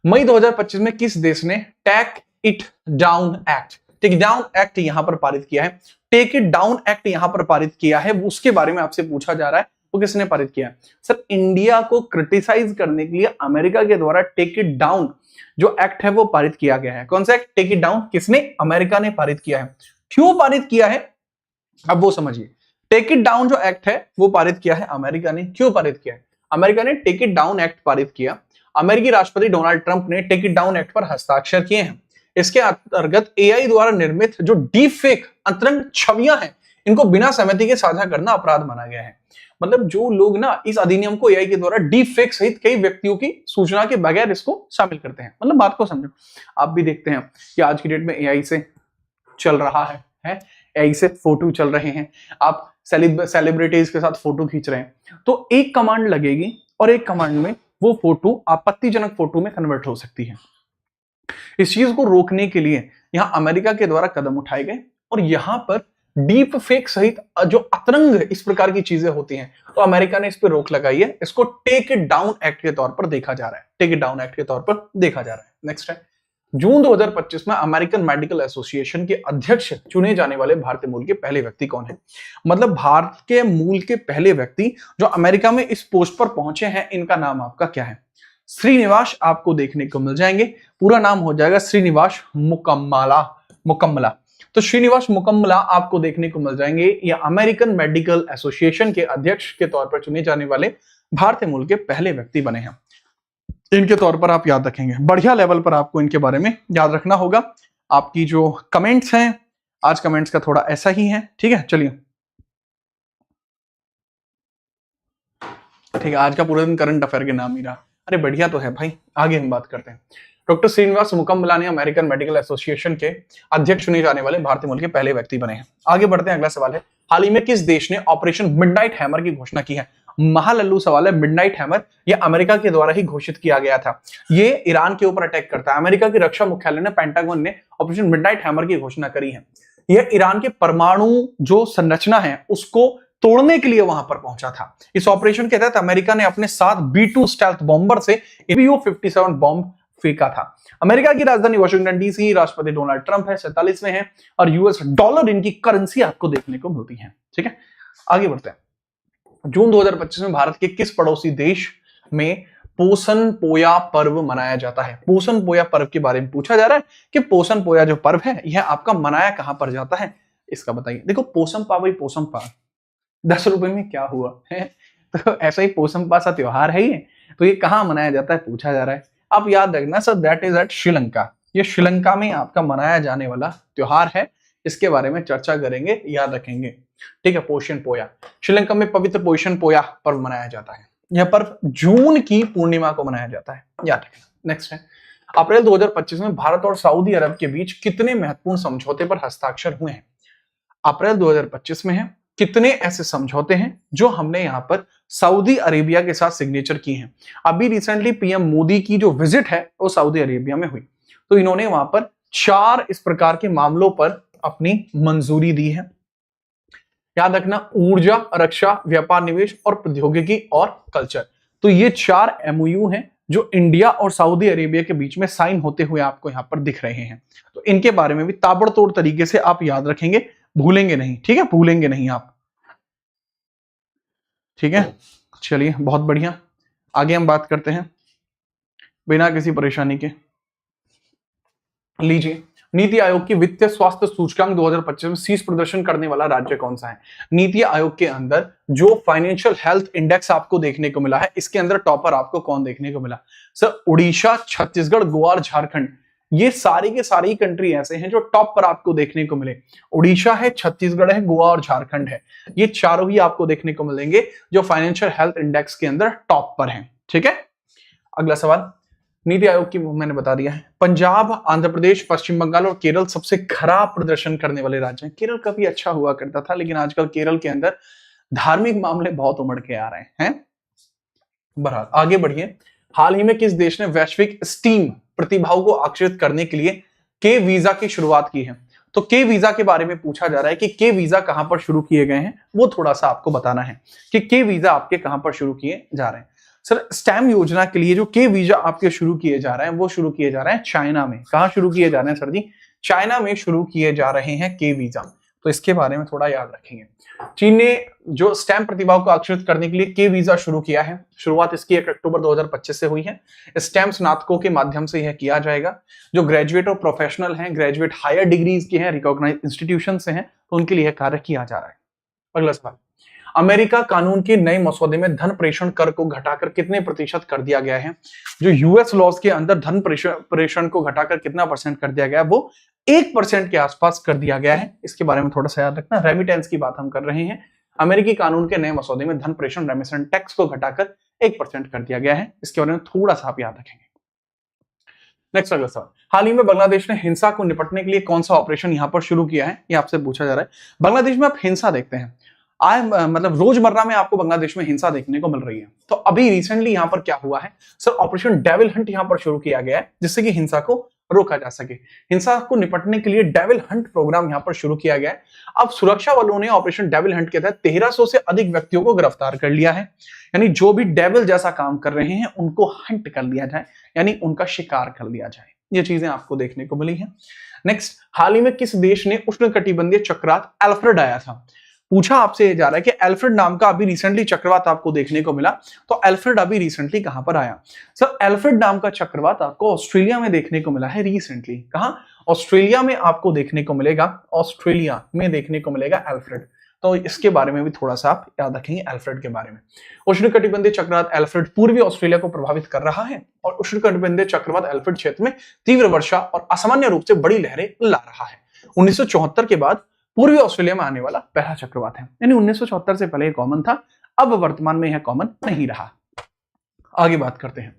मई 2025 में किस देश ने take it down act, take down act यहां पर पारित किया है? टेक इट डाउन एक्ट यहां पर पारित किया है, उसके बारे में आपसे पूछा जा रहा है, वो किसने पारित किया है? सर इंडिया को क्रिटिसाइज करने के लिए अमेरिका के द्वारा टेक इट डाउन जो एक्ट है वो पारित किया गया है। कौन सा एक्ट टेक इट डाउन? किसने? अमेरिका ने पारित किया है। क्यों पारित किया है अब वो समझिए। टेक इट डाउन जो एक्ट है वो पारित किया है अमेरिका ने। क्यों पारित किया है? अमेरिका ने टेक इट डाउन एक्ट पारित किया, अमेरिकी राष्ट्रपति डोनाल्ड ट्रंप ने टेक इट डाउन एक्ट पर हस्ताक्षर किए हैं। इसके अंतर्गत एआई द्वारा निर्मित जो डीप फेक अंतरंग छवियां हैं इनको बिना सहमति के साझा करना अपराध माना गया है। मतलब जो लोग ना इस अधिनियम को एआई के द्वारा डीप फेक सहित कई व्यक्तियों की सूचना के बगैर इसको शामिल करते हैं। मतलब बात को समझो, आप भी देखते हैं कि आज की डेट में एआई से चल रहा है एआई से फोटो चल रहे हैं, आप सेलिब्रिटीज के साथ फोटो खींच रहे हैं, तो एक कमांड लगेगी और एक कमांड में वो फोटो आपत्तिजनक फोटो में कन्वर्ट हो सकती है। इस चीज को रोकने के लिए यहां अमेरिका के द्वारा कदम उठाए गए और यहां पर डीप फेक सहित जो अतरंग इस प्रकार की चीजें होती हैं तो अमेरिका ने इस पर रोक लगाई है। इसको टेक इट डाउन एक्ट के तौर पर देखा जा रहा है, टेक इट डाउन एक्ट के तौर पर देखा जा रहा है। नेक्स्ट है, जून 2025 में अमेरिकन मेडिकल एसोसिएशन के अध्यक्ष चुने जाने वाले भारतीय मूल के पहले व्यक्ति कौन है? मतलब भारत के मूल के पहले व्यक्ति जो अमेरिका में इस पोस्ट पर पहुंचे हैं, इनका नाम आपका क्या है? श्रीनिवास आपको देखने को मिल जाएंगे। पूरा नाम हो जाएगा श्रीनिवास मुकम्मला। तो श्रीनिवास मुकम्मला आपको देखने को मिल जाएंगे। ये अमेरिकन मेडिकल एसोसिएशन के अध्यक्ष के तौर पर चुने जाने वाले भारतीय मूल के पहले व्यक्ति बने हैं। इनके तौर पर आप याद रखेंगे, बढ़िया लेवल पर आपको इनके बारे में याद रखना होगा। आपकी जो कमेंट्स हैं आज कमेंट्स का थोड़ा ऐसा ही है, ठीक है। चलिए ठीक है, आज का पूरा दिन करंट अफेयर के नाम ही रहा। अरे बढ़िया तो है भाई, आगे हम बात करते हैं। Doctor Srinivas Mukkamala American medical association के अध्यक्ष चुने जाने वाले भारतीय मूल के पहले व्यक्ति बने हैं। आगे बढ़ते हैं, अगला सवाल है, हाल ही में किस देश ने ऑपरेशन मिडनाइट हैमर की घोषणा की है? महालल्लू सवाल है। मिडनाइट हैमर ये अमेरिका के द्वारा ही घोषित किया गया था। ये ईरान के ऊपर अटैक करता है। अमेरिका की रक्षा मुख्यालय ने, पेंटागन ने ऑपरेशन मिडनाइट हैमर की घोषणा करी है। यह ईरान के परमाणु जो संरचना है उसको तोड़ने के लिए वहां पर पहुंचा था। इस ऑपरेशन के तहत अमेरिका ने अपने साथ B-2 स्टेल्थ बॉम्बर से ABU-57 बॉम्ब फेंका था। अमेरिका की राजधानी वॉशिंगटन डीसी, राष्ट्रपति डोनाल्ड ट्रंप है, 47वें हैं, और यूएस डॉलर इनकी करेंसी आपको देखने को मिलती है। ठीक है, आगे बढ़ते हैं। जून 2025 में भारत के किस पड़ोसी देश में पोषण पोया पर्व मनाया जाता है? पोषण पोया पर्व के बारे में पूछा जा रहा है कि पोषण पोया जो पर्व है यह आपका मनाया कहां पर जाता है, इसका बताइए। देखो पोषण पा भाई, पोषण पा 10 रुपए में क्या हुआ है, तो ऐसा ही पोषण पा सा त्योहार है ये, तो ये कहां मनाया जाता है पूछा जा रहा है। आप याद रखना sir, that is at Sri Lanka. ये श्रीलंका में आपका मनाया जाने वाला त्योहार है, इसके बारे में चर्चा करेंगे, याद रखेंगे। ठीक है, पोषण पोया, श्रीलंका में पवित्र पोषण पोया पर्व मनाया जाता है। यह पर्व जून की पूर्णिमा को मनाया जाता है, याद रखना। नेक्स्ट है, अप्रैल 2025 में भारत और सऊदी अरब के बीच कितने महत्वपूर्ण समझौते पर हस्ताक्षर हुए हैं? अप्रैल 2025 में है, कितने ऐसे समझौते हैं जो हमने यहां पर सऊदी अरेबिया के साथ सिग्नेचर की हैं? अभी रिसेंटली पीएम मोदी की जो विजिट है वो सऊदी अरेबिया में हुई, तो इन्होंने वहां पर 4 इस प्रकार के मामलों पर अपनी मंजूरी दी है। याद रखना, ऊर्जा, रक्षा, व्यापार, निवेश और प्रौद्योगिकी और कल्चर। तो ये 4 MOU हैं जो इंडिया और सऊदी अरेबिया के बीच में साइन होते हुए आपको यहां पर दिख रहे हैं। तो इनके बारे में भी ताबड़तोड़ तरीके से आप याद रखेंगे, भूलेंगे नहीं। ठीक है, भूलेंगे नहीं आप। ठीक है, चलिए बहुत बढ़िया, आगे हम बात करते हैं बिना किसी परेशानी के। लीजिए, नीति आयोग की वित्तीय स्वास्थ्य सूचकांक 2025 में शीर्ष प्रदर्शन करने वाला राज्य कौन सा है? नीति आयोग के अंदर जो फाइनेंशियल हेल्थ इंडेक्स आपको देखने को मिला है, इसके अंदर टॉपर आपको कौन देखने को मिला? सर, उड़ीसा, छत्तीसगढ़, गोवा और झारखंड, ये सारी के सारी कंट्री ऐसे हैं जो टॉप पर आपको देखने को मिले। उड़ीसा है, छत्तीसगढ़ है, गोवा और झारखंड है, ये चारों ही आपको देखने को मिलेंगे जो फाइनेंशियल हेल्थ इंडेक्स के अंदर टॉप पर हैं। ठीक है, अगला सवाल, नीति आयोग की मैंने बता दिया है। पंजाब, आंध्र प्रदेश, पश्चिम बंगाल और केरल सबसे खराब प्रदर्शन करने वाले राज्य हैं। केरल काफी अच्छा हुआ करता था, लेकिन आजकल केरल के अंदर धार्मिक मामले बहुत उमड़ के आ रहे हैं। बहरहाल आगे बढ़िए, हाल ही में किस देश ने वैश्विक स्टीम प्रतिभाओं को आकर्षित करने के लिए के वीजा की शुरुआत की है? तो के वीजा के बारे में पूछा जा रहा है कि के वीजा कहां पर शुरू किए गए हैं, वो थोड़ा सा आपको बताना है कि के वीजा आपके कहां पर शुरू किए जा रहे हैं। सर, स्टैम योजना के लिए जो के वीजा आपके शुरू किए जा रहे हैं वो शुरू किए जा रहे हैं चाइना में। कहां शुरू किए जा रहे हैं सर जी? चाइना में शुरू किए जा रहे हैं के वीजा, तो इसके बारे में थोड़ा याद रखेंगे। चीन ने जो स्टैम प्रतिभाओं को आकर्षित करने के लिए के वीजा शुरू किया है, शुरुआत इसकी 1 अक्टूबर 2025 से हुई है। स्टैम स्नातकों के माध्यम से यह किया जाएगा। जो ग्रेजुएट और प्रोफेशनल हैं, ग्रेजुएट हायर डिग्रीज के हैं, रिकॉग्नाइज इंस्टीट्यूशन से हैं, तो उनके लिए कार्य किया जा रहा है। अगला सवाल, अमेरिका कानून के नए मसौदे में धन प्रेषण कर को घटाकर कितने प्रतिशत कर दिया गया है? जो यूएस लॉज के अंदर धन प्रेषण को घटाकर कितना % कर दिया गया है, वो 1% के आसपास कर दिया गया है। इसके बारे में थोड़ा सा याद रखना, रेमिटेंस की बात हम कर रहे हैं। अमेरिकी कानून के नए मसौदे में धन प्रेषण रेमिटेंस टैक्स को घटाकर 1% कर दिया गया है। इसके बारे में थोड़ा सा आप याद रखेंगे। नेक्स्ट अगला सवाल, हाल ही में बांग्लादेश ने हिंसा को निपटने के लिए कौन सा ऑपरेशन यहां पर शुरू किया है, ये आपसे पूछा जा रहा है। बांग्लादेश में आप हिंसा देखते हैं, मतलब रोजमर्रा में आपको बांग्लादेश में हिंसा देखने को मिल रही है। तो अभी रिसेंटली यहां पर क्या हुआ है सर, ऑपरेशन डेविल हंट यहां पर शुरू किया गया है, जिससे कि हिंसा को रोका जा सके। हिंसा को निपटने के लिए डेविल हंट प्रोग्राम यहां पर शुरू किया गया है। अब सुरक्षा बलों ने ऑपरेशन डेविल हंट के तहत 1300 से अधिक व्यक्तियों को गिरफ्तार कर लिया है। यानी जो भी डेविल जैसा काम कर रहे हैं उनको हंट कर लिया जाए, यानी उनका शिकार कर लिया जाए। ये चीजें आपको देखने को मिली है। नेक्स्ट, हाल ही में किस देश ने उष्णकटिबंधीय चक्रवात एल्फ्रेड आया था? पूछा आपसे जा रहा है कि एल्फ्रेड नाम का अभी रिसेंटली चक्रवात आपको देखने को मिला, तो एल्फ्रेड अभी रिसेंटली कहां पर आया? सर, एल्फ्रेड नाम का चक्रवात आपको ऑस्ट्रेलिया में देखने को मिला है रिसेंटली। कहां? ऑस्ट्रेलिया में आपको देखने को मिलेगा, ऑस्ट्रेलिया में देखने को मिलेगा एल्फ्रेड। तो इसके बारे में भी थोड़ा सा आप याद रखेंगे एल्फ्रेड के बारे में। उष्णकटिबंधीय चक्रवात एल्फ्रेड पूर्वी ऑस्ट्रेलिया को प्रभावित कर रहा है और उष्णकटिबंधीय चक्रवात एल्फ्रेड क्षेत्र में तीव्र वर्षा और असामान्य रूप से बड़ी लहरें ला रहा है। 1974 के बाद पूर्वी ऑस्ट्रेलिया में आने वाला पहला चक्रवात है। यानी 1974 से पहले कॉमन था, अब वर्तमान में यह कॉमन नहीं रहा। आगे बात करते हैं,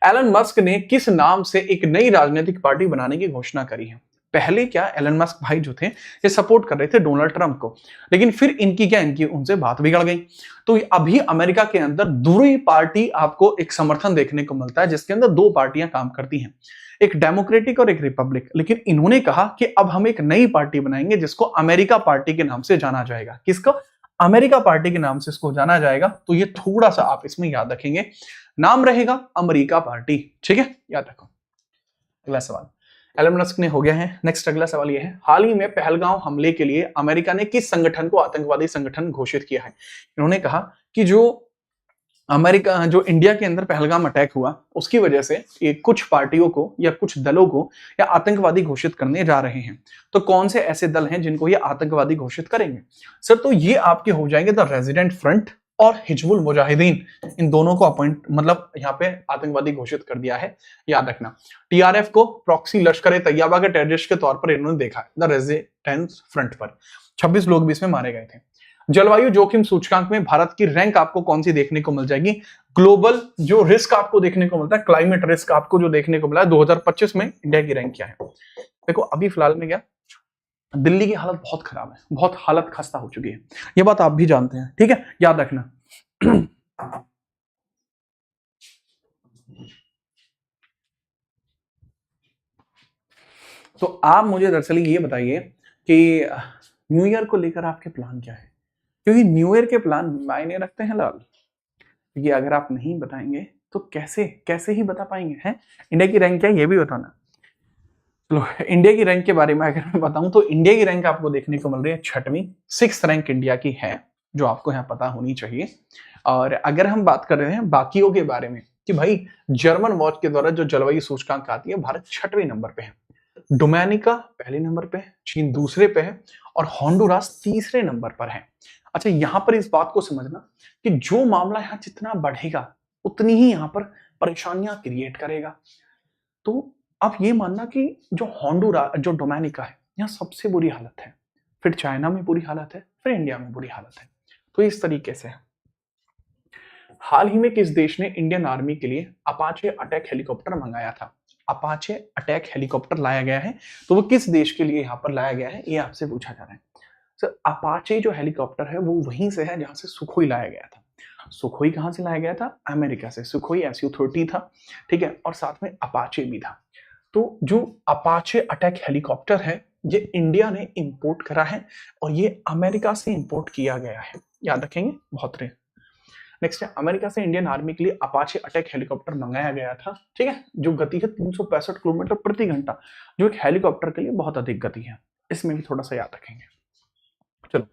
एलन मस्क ने किस नाम से एक नई राजनीतिक पार्टी बनाने की घोषणा करी है। पहले क्या एलन मस्क भाई जो थे ये सपोर्ट कर रहे थे डोनाल्ड ट्रंप को, लेकिन फिर इनकी उनसे बात बिगड़ गई। तो अभी अमेरिका के अंदर दूसरी पार्टी आपको एक समर्थन देखने को मिलता है जिसके अंदर दो पार्टियां काम करती हैं, एक डेमोक्रेटिक और एक रिपब्लिक। लेकिन इन्होंने कहा कि अब हम एक नई पार्टी बनाएंगे जिसको अमेरिका पार्टी के नाम से जाना जाएगा। किसको? अमेरिका पार्टी के नाम से इसको जाना जाएगा। तो ये थोड़ा सा आप इसमें याद रखेंगे, नाम रहेगा अमेरिका पार्टी। ठीक है, याद रखो। अगला सवाल एलन मस्क ने हो गया है। नेक्स्ट अगला सवाल यह है, हाल ही में पहलगांव हमले के लिए अमेरिका ने किस संगठन को आतंकवादी संगठन घोषित किया है। इन्होंने कहा कि जो इंडिया के अंदर पहलगाम अटैक हुआ उसकी वजह से ये कुछ पार्टियों को या कुछ दलों को या आतंकवादी घोषित करने जा रहे हैं। तो कौन से ऐसे दल हैं जिनको ये आतंकवादी घोषित करेंगे? सर तो ये आपके हो जाएंगे द रेजिडेंट फ्रंट और हिजबुल मुजाहिदीन, इन दोनों को यहाँ पे आतंकवादी घोषित कर दिया है, याद रखना। टीआरएफ को प्रॉक्सी लश्कर तैयबा के टेररिस्ट के तौर पर इन्होंने देखा है द रेजिडेंस फ्रंट पर। 26 लोग भी इसमें मारे गए थे। जलवायु जोखिम सूचकांक में भारत की रैंक आपको कौन सी देखने को मिल जाएगी? ग्लोबल जो रिस्क आपको देखने को मिलता है, क्लाइमेट रिस्क आपको जो देखने को मिला है 2025 में इंडिया की रैंक क्या है। देखो अभी फिलहाल में क्या, दिल्ली की हालत बहुत खराब है, बहुत हालत खस्ता हो चुकी है, ये बात आप भी जानते हैं। ठीक है, याद रखना। तो आप मुझे दरअसल ये बताइए कि न्यू ईयर को लेकर आपके प्लान क्या है, क्योंकि न्यू ईयर के प्लान मायने रखते हैं लाल। क्योंकि अगर आप नहीं बताएंगे तो कैसे ही बता पाएंगे हैं इंडिया की रैंक क्या है, ये भी बताना। चलो इंडिया की रैंक के बारे में अगर मैं बताऊं तो इंडिया की रैंक आपको देखने को मिल रही है 6वीं, 6th रैंक इंडिया की है, जो आपको यहाँ पता होनी चाहिए। और अगर हम बात कर रहे हैं बाकियों के बारे में कि भाई जर्मन वॉच के द्वारा जो जलवायु सूचकांक आती है, भारत 6वें नंबर पे है, डोमिनिका पहले नंबर पे है, चीन दूसरे पे है और होंडुरास तीसरे नंबर पर है। अच्छा यहां पर इस बात को समझना कि जो मामला यहाँ जितना बढ़ेगा उतनी ही यहाँ पर परेशानियां क्रिएट करेगा। तो आप ये मानना कि जो डोमिनिका है यहाँ सबसे बुरी हालत है, फिर चाइना में बुरी हालत है, फिर इंडिया में बुरी हालत है। तो इस तरीके से हाल ही में किस देश ने इंडियन आर्मी के लिए अपाचे अटैक हेलीकॉप्टर मंगाया था? अपाचे अटैक हेलीकॉप्टर लाया गया है, तो वो किस देश के लिए यहाँ पर लाया गया है, ये आपसे पूछा जा रहा है। सर अपाचे जो हेलीकॉप्टर है वो वहीं से है जहां से सुखोई लाया गया था। सुखोई कहां से लाया गया था? अमेरिका से। सुखोई SU-30 था, ठीक है, और साथ में अपाचे भी था। तो जो अपाचे अटैक हेलीकॉप्टर है ये इंडिया ने इंपोर्ट करा है और ये अमेरिका से इंपोर्ट किया गया है, याद रखेंगे बहुत रहे। नेक्स्ट है, अमेरिका से इंडियन आर्मी के लिए अपाचे अटैक हेलीकॉप्टर मंगाया गया था, ठीक है, जो गति है 365 किलोमीटर प्रति घंटा, जो एक हेलीकॉप्टर के लिए बहुत अधिक गति है। इसमें भी थोड़ा सा याद रखेंगे। चलो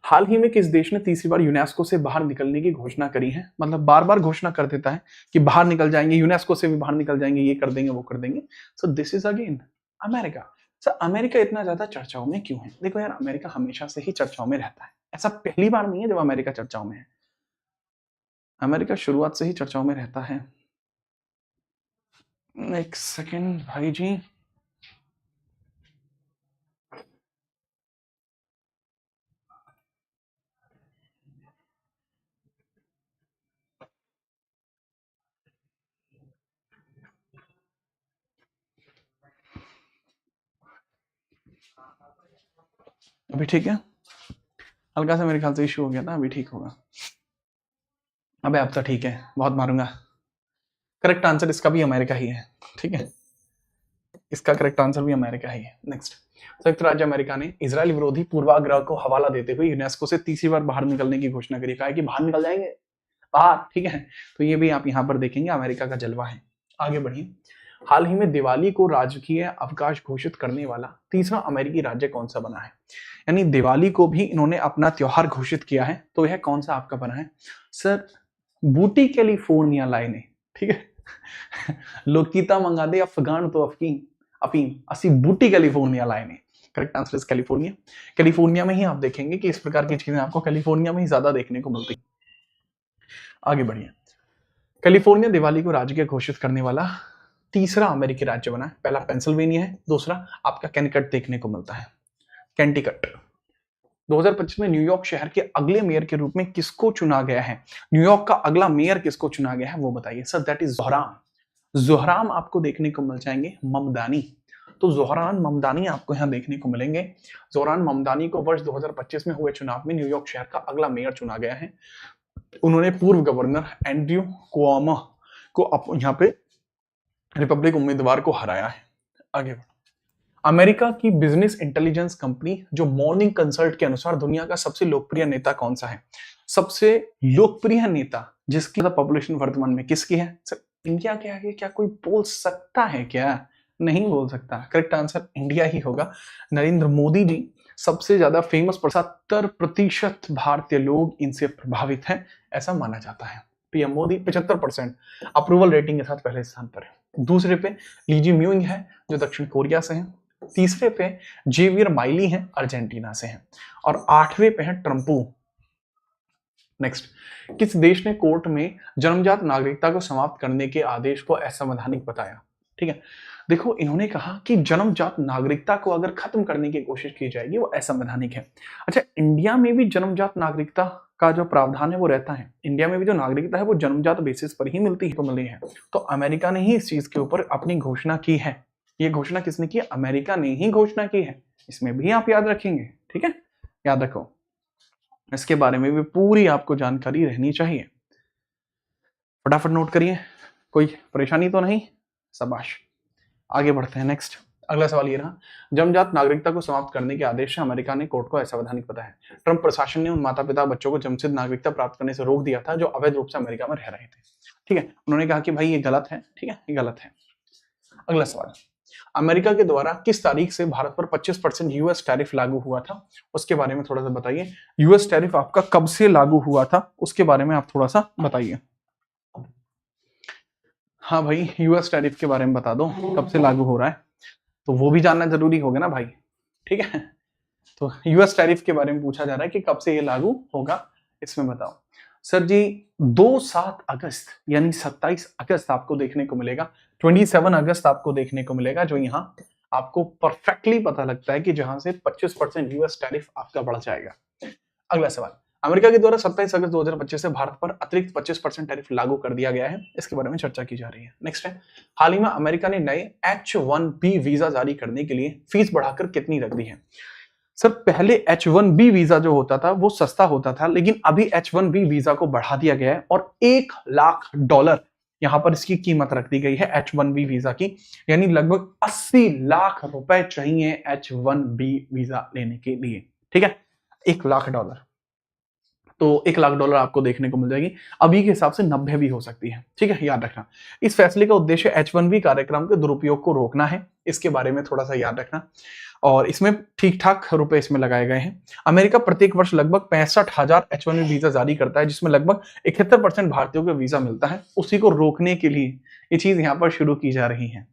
हाल ही में किस देश ने तीसरी बार यूनेस्को से बाहर निकलने की घोषणा करी है? मतलब बार बार घोषणा कर देता है कि बाहर निकल जाएंगे, यूनेस्को से भी बाहर निकल जाएंगे, ये कर देंगे वो कर देंगे। So this is again America. Sir America इतना ज्यादा चर्चाओं में क्यों है? देखो यार अमेरिका हमेशा से ही चर्चाओं में रहता है, ऐसा पहली बार नहीं है जब अमेरिका चर्चाओं में है। अमेरिका शुरुआत से ही चर्चाओं में रहता है। एक सेकेंड भाई जी, अभी ठीक है? हल्का सा मेरे ख्याल से इशू हो गया था, अभी ठीक होगा। अबे अब तो ठीक है, बहुत मारूंगा। करेक्ट आंसर इसका भी अमेरिका ही है, ठीक है, इसका करेक्ट आंसर भी अमेरिका ही है। नेक्स्ट, संयुक्त राज्य अमेरिका ने इजराइल विरोधी पूर्वाग्रह को हवाला देते हुए यूनेस्को से तीसरी बार बाहर निकलने की घोषणा करी। कहा है कि बाहर निकल जाएंगे बाहर, ठीक है। तो ये भी आप यहाँ पर देखेंगे, अमेरिका का जलवा है। आगे बढ़िए, हाल ही में दिवाली को राजकीय अवकाश घोषित करने वाला तीसरा अमेरिकी राज्य कौन सा बना है? यानी दिवाली को भी इन्होंने अपना त्योहार घोषित किया है, तो यह कौन सा आपका बना है? सर बूटी कैलिफोर्निया लाइने, ठीक है। लोकीता मंगा दे अफगान तो अफीम असी बूटी कैलिफोर्निया लाइने। Correct answer is California. California में ही आप देखेंगे कि इस प्रकार की चीजें आपको कैलिफोर्निया में ही ज्यादा देखने को मिलती। आगे बढ़िए, कैलिफोर्निया दिवाली को राजकीय घोषित करने वाला तीसरा अमेरिकी राज्य बना है। पहला पेंसिल्वेनिया है, दूसरा आपका कैनिकट देखने को मिलता है। कैंटिकट। 2025 में न्यूयॉर्क शहर के अगले मेयर के रूप में किसको चुना गया है? न्यूयॉर्क का अगला मेयर किसको चुना गया है वो बताइए। Sir that is Zohran. Zohran आपको देखने को मिल जाएंगे ममदानी। तो ज़ोहरान ममदानी आपको यहाँ देखने को मिलेंगे। ज़ोहरान ममदानी को वर्ष 2025 में हुए चुनाव में न्यूयॉर्क शहर का अगला मेयर चुना गया है। उन्होंने पूर्व गवर्नर एंड्रयू कुओमो को यहाँ पे रिपब्लिक उम्मीदवार को हराया है। आगे अमेरिका की बिजनेस इंटेलिजेंस कंपनी जो मॉर्निंग कंसल्ट के अनुसार दुनिया का सबसे लोकप्रिय नेता कौन सा है? सबसे लोकप्रिय नेता जिसकी पॉपुलेशन वर्तमान में किसकी है? सर इंडिया के आगे क्या कोई बोल सकता है क्या? नहीं बोल सकता। करेक्ट आंसर इंडिया ही होगा। नरेंद्र मोदी जी सबसे ज्यादा फेमस, 70% भारतीय लोग इनसे प्रभावित हैं ऐसा माना जाता है। पीएम मोदी 75% अप्रूवल रेटिंग के साथ पहले स्थान पर है। दूसरे पे लीजी म्यूइंग है जो दक्षिण कोरिया से हैं। तीसरे पे जेवियर माइली हैं अर्जेंटीना से हैं। और 8वें पे है ट्रम्पू। नेक्स्ट, किस देश ने कोर्ट में जन्मजात नागरिकता को समाप्त करने के आदेश को असंवैधानिक बताया? ठीक है, देखो इन्होंने कहा कि जन्मजात नागरिकता को अगर खत्म करने की कोशिश की जाएगी वो असंवैधानिक है। अच्छा, इंडिया में भी जन्मजात नागरिकता का जो प्रावधान है वो रहता है। इंडिया में भी जो नागरिकता है वो जन्मजात बेसिस पर ही मिलती है, तो मिली है। तो अमेरिका ने ही इस चीज के ऊपर अपनी घोषणा की है। ये घोषणा किसने की? अमेरिका ने ही घोषणा की है। इसमें भी आप याद रखेंगे, ठीक है, याद रखो। इसके बारे में भी पूरी आपको जानकारी रहनी चाहिए। फटाफट नोट करिए, कोई परेशानी तो नहीं? शाबाश। आगे बढ़ते हैं। नेक्स्ट अगला सवाल ये रहा, जन्मजात नागरिकता को समाप्त करने के आदेश से अमेरिका ने कोर्ट को असंवैधानिक बताया। ट्रंप प्रशासन ने उन माता पिता बच्चों को जन्मसिद्ध नागरिकता प्राप्त करने से रोक दिया था जो अवैध रूप से अमेरिका में रह रहे थे। ठीक है, उन्होंने कहा कि भाई ये गलत है। ठीक है, ये गलत है। अगला सवाल, अमेरिका के द्वारा किस तारीख से भारत पर 25% यूएस टैरिफ लागू हुआ था? उसके बारे में थोड़ा सा बताइए। यूएस टैरिफ आपका कब से लागू हुआ था उसके बारे में आप थोड़ा सा बताइए। हाँ भाई, यूएस टैरिफ के बारे में बता दो, कब से लागू हो रहा है, तो वो भी जानना जरूरी होगा ना भाई। ठीक है, तो यूएस टैरिफ के बारे में पूछा जा रहा है कि कब से ये लागू होगा, इसमें बताओ। सर जी 2-7 अगस्त यानी 27 अगस्त आपको देखने को मिलेगा। 27 अगस्त आपको देखने को मिलेगा, जो यहाँ आपको परफेक्टली पता लगता है कि जहां से 25% यूएस टैरिफ आपका बढ़ जाएगा। अगला सवाल, अमेरिका के द्वारा 27 अगस्त 2025 से भारत पर अतिरिक्त 25% टैरिफ लागू कर दिया गया है, इसके बारे में चर्चा की जा रही है। नेक्स्ट है, हाल ही में अमेरिका ने नए H-1B वीजा जारी करने के लिए फीस बढ़ाकर कितनी रख दी है? सर पहले H-1B वीजा जो होता था वो सस्ता होता था, लेकिन अभी H-1B वीजा को बढ़ा दिया गया है और $1 लाख यहां पर इसकी कीमत रख दी गई है H-1B वीजा की, यानी लगभग 80 लाख रुपए चाहिए H-1B वीजा लेने के लिए। ठीक है, $1 लाख, तो $1 लाख आपको देखने को मिल जाएगी। अभी के हिसाब से 90 भी हो सकती है। ठीक है, याद रखना। इस फैसले का उद्देश्य H-1B कार्यक्रम के दुरुपयोग को रोकना है, इसके बारे में थोड़ा सा याद रखना। और इसमें ठीक ठाक रुपए इसमें लगाए गए हैं। अमेरिका प्रत्येक वर्ष लगभग 65,000 H-1B वीजा जारी करता है, जिसमें लगभग 71% भारतीयों को वीजा मिलता है। उसी को रोकने के लिए ये चीज यहाँ पर शुरू की जा रही है।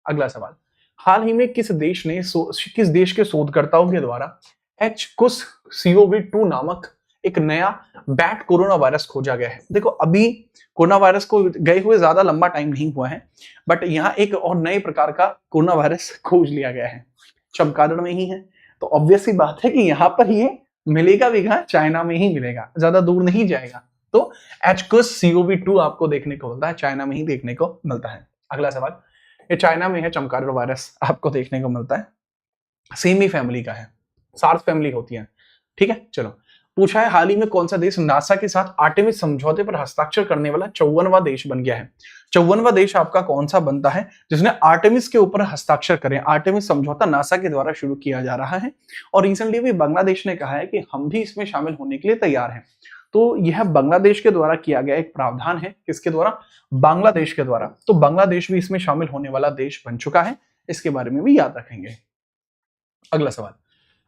अगला सवाल, हाल ही में किस देश के शोधकर्ताओं के द्वारा HCoV-2 नामक एक नया बैट कोरोना वायरस खोजा गया है? देखो अभी कोरोना वायरस को गए हुए ज्यादा लंबा टाइम नहीं हुआ है, बट यहाँ एक और नए प्रकार का कोरोना वायरस खोज लिया गया है, चमगादड़ में ही है। तो ऑब्वियस सी बात है कि यहाँ पर ये मिलेगा भी कहाँ? चाइना में ही मिलेगा, ज्यादा दूर नहीं जाएगा। तो HCoV-2 आपको देखने को मिलता है, चाइना में ही देखने को मिलता है। अगला सवाल, ये चाइना में है चमगादड़ वायरस, आपको देखने को मिलता है, सेम ही फैमिली का है, सार्स फैमिली होती है। ठीक है, चलो पूछा है, हाल ही में कौन सा देश नासा के साथ आर्टेमिस समझौते पर हस्ताक्षर करने वाला 54वां देश बन गया है? 54वां देश आपका कौन सा बनता है जिसने आर्टेमिस के ऊपर हस्ताक्षर करें? आर्टेमिस समझौता नासा के द्वारा शुरू किया जा रहा है और रिसेंटली भी बांग्लादेश ने कहा है कि हम भी इसमें शामिल होने के लिए तैयार हैं। तो यह बांग्लादेश के द्वारा किया गया एक प्रावधान है। किसके द्वारा? बांग्लादेश के द्वारा। तो बांग्लादेश भी इसमें शामिल होने वाला देश बन चुका है, इसके बारे में भी याद रखेंगे। अगला सवाल,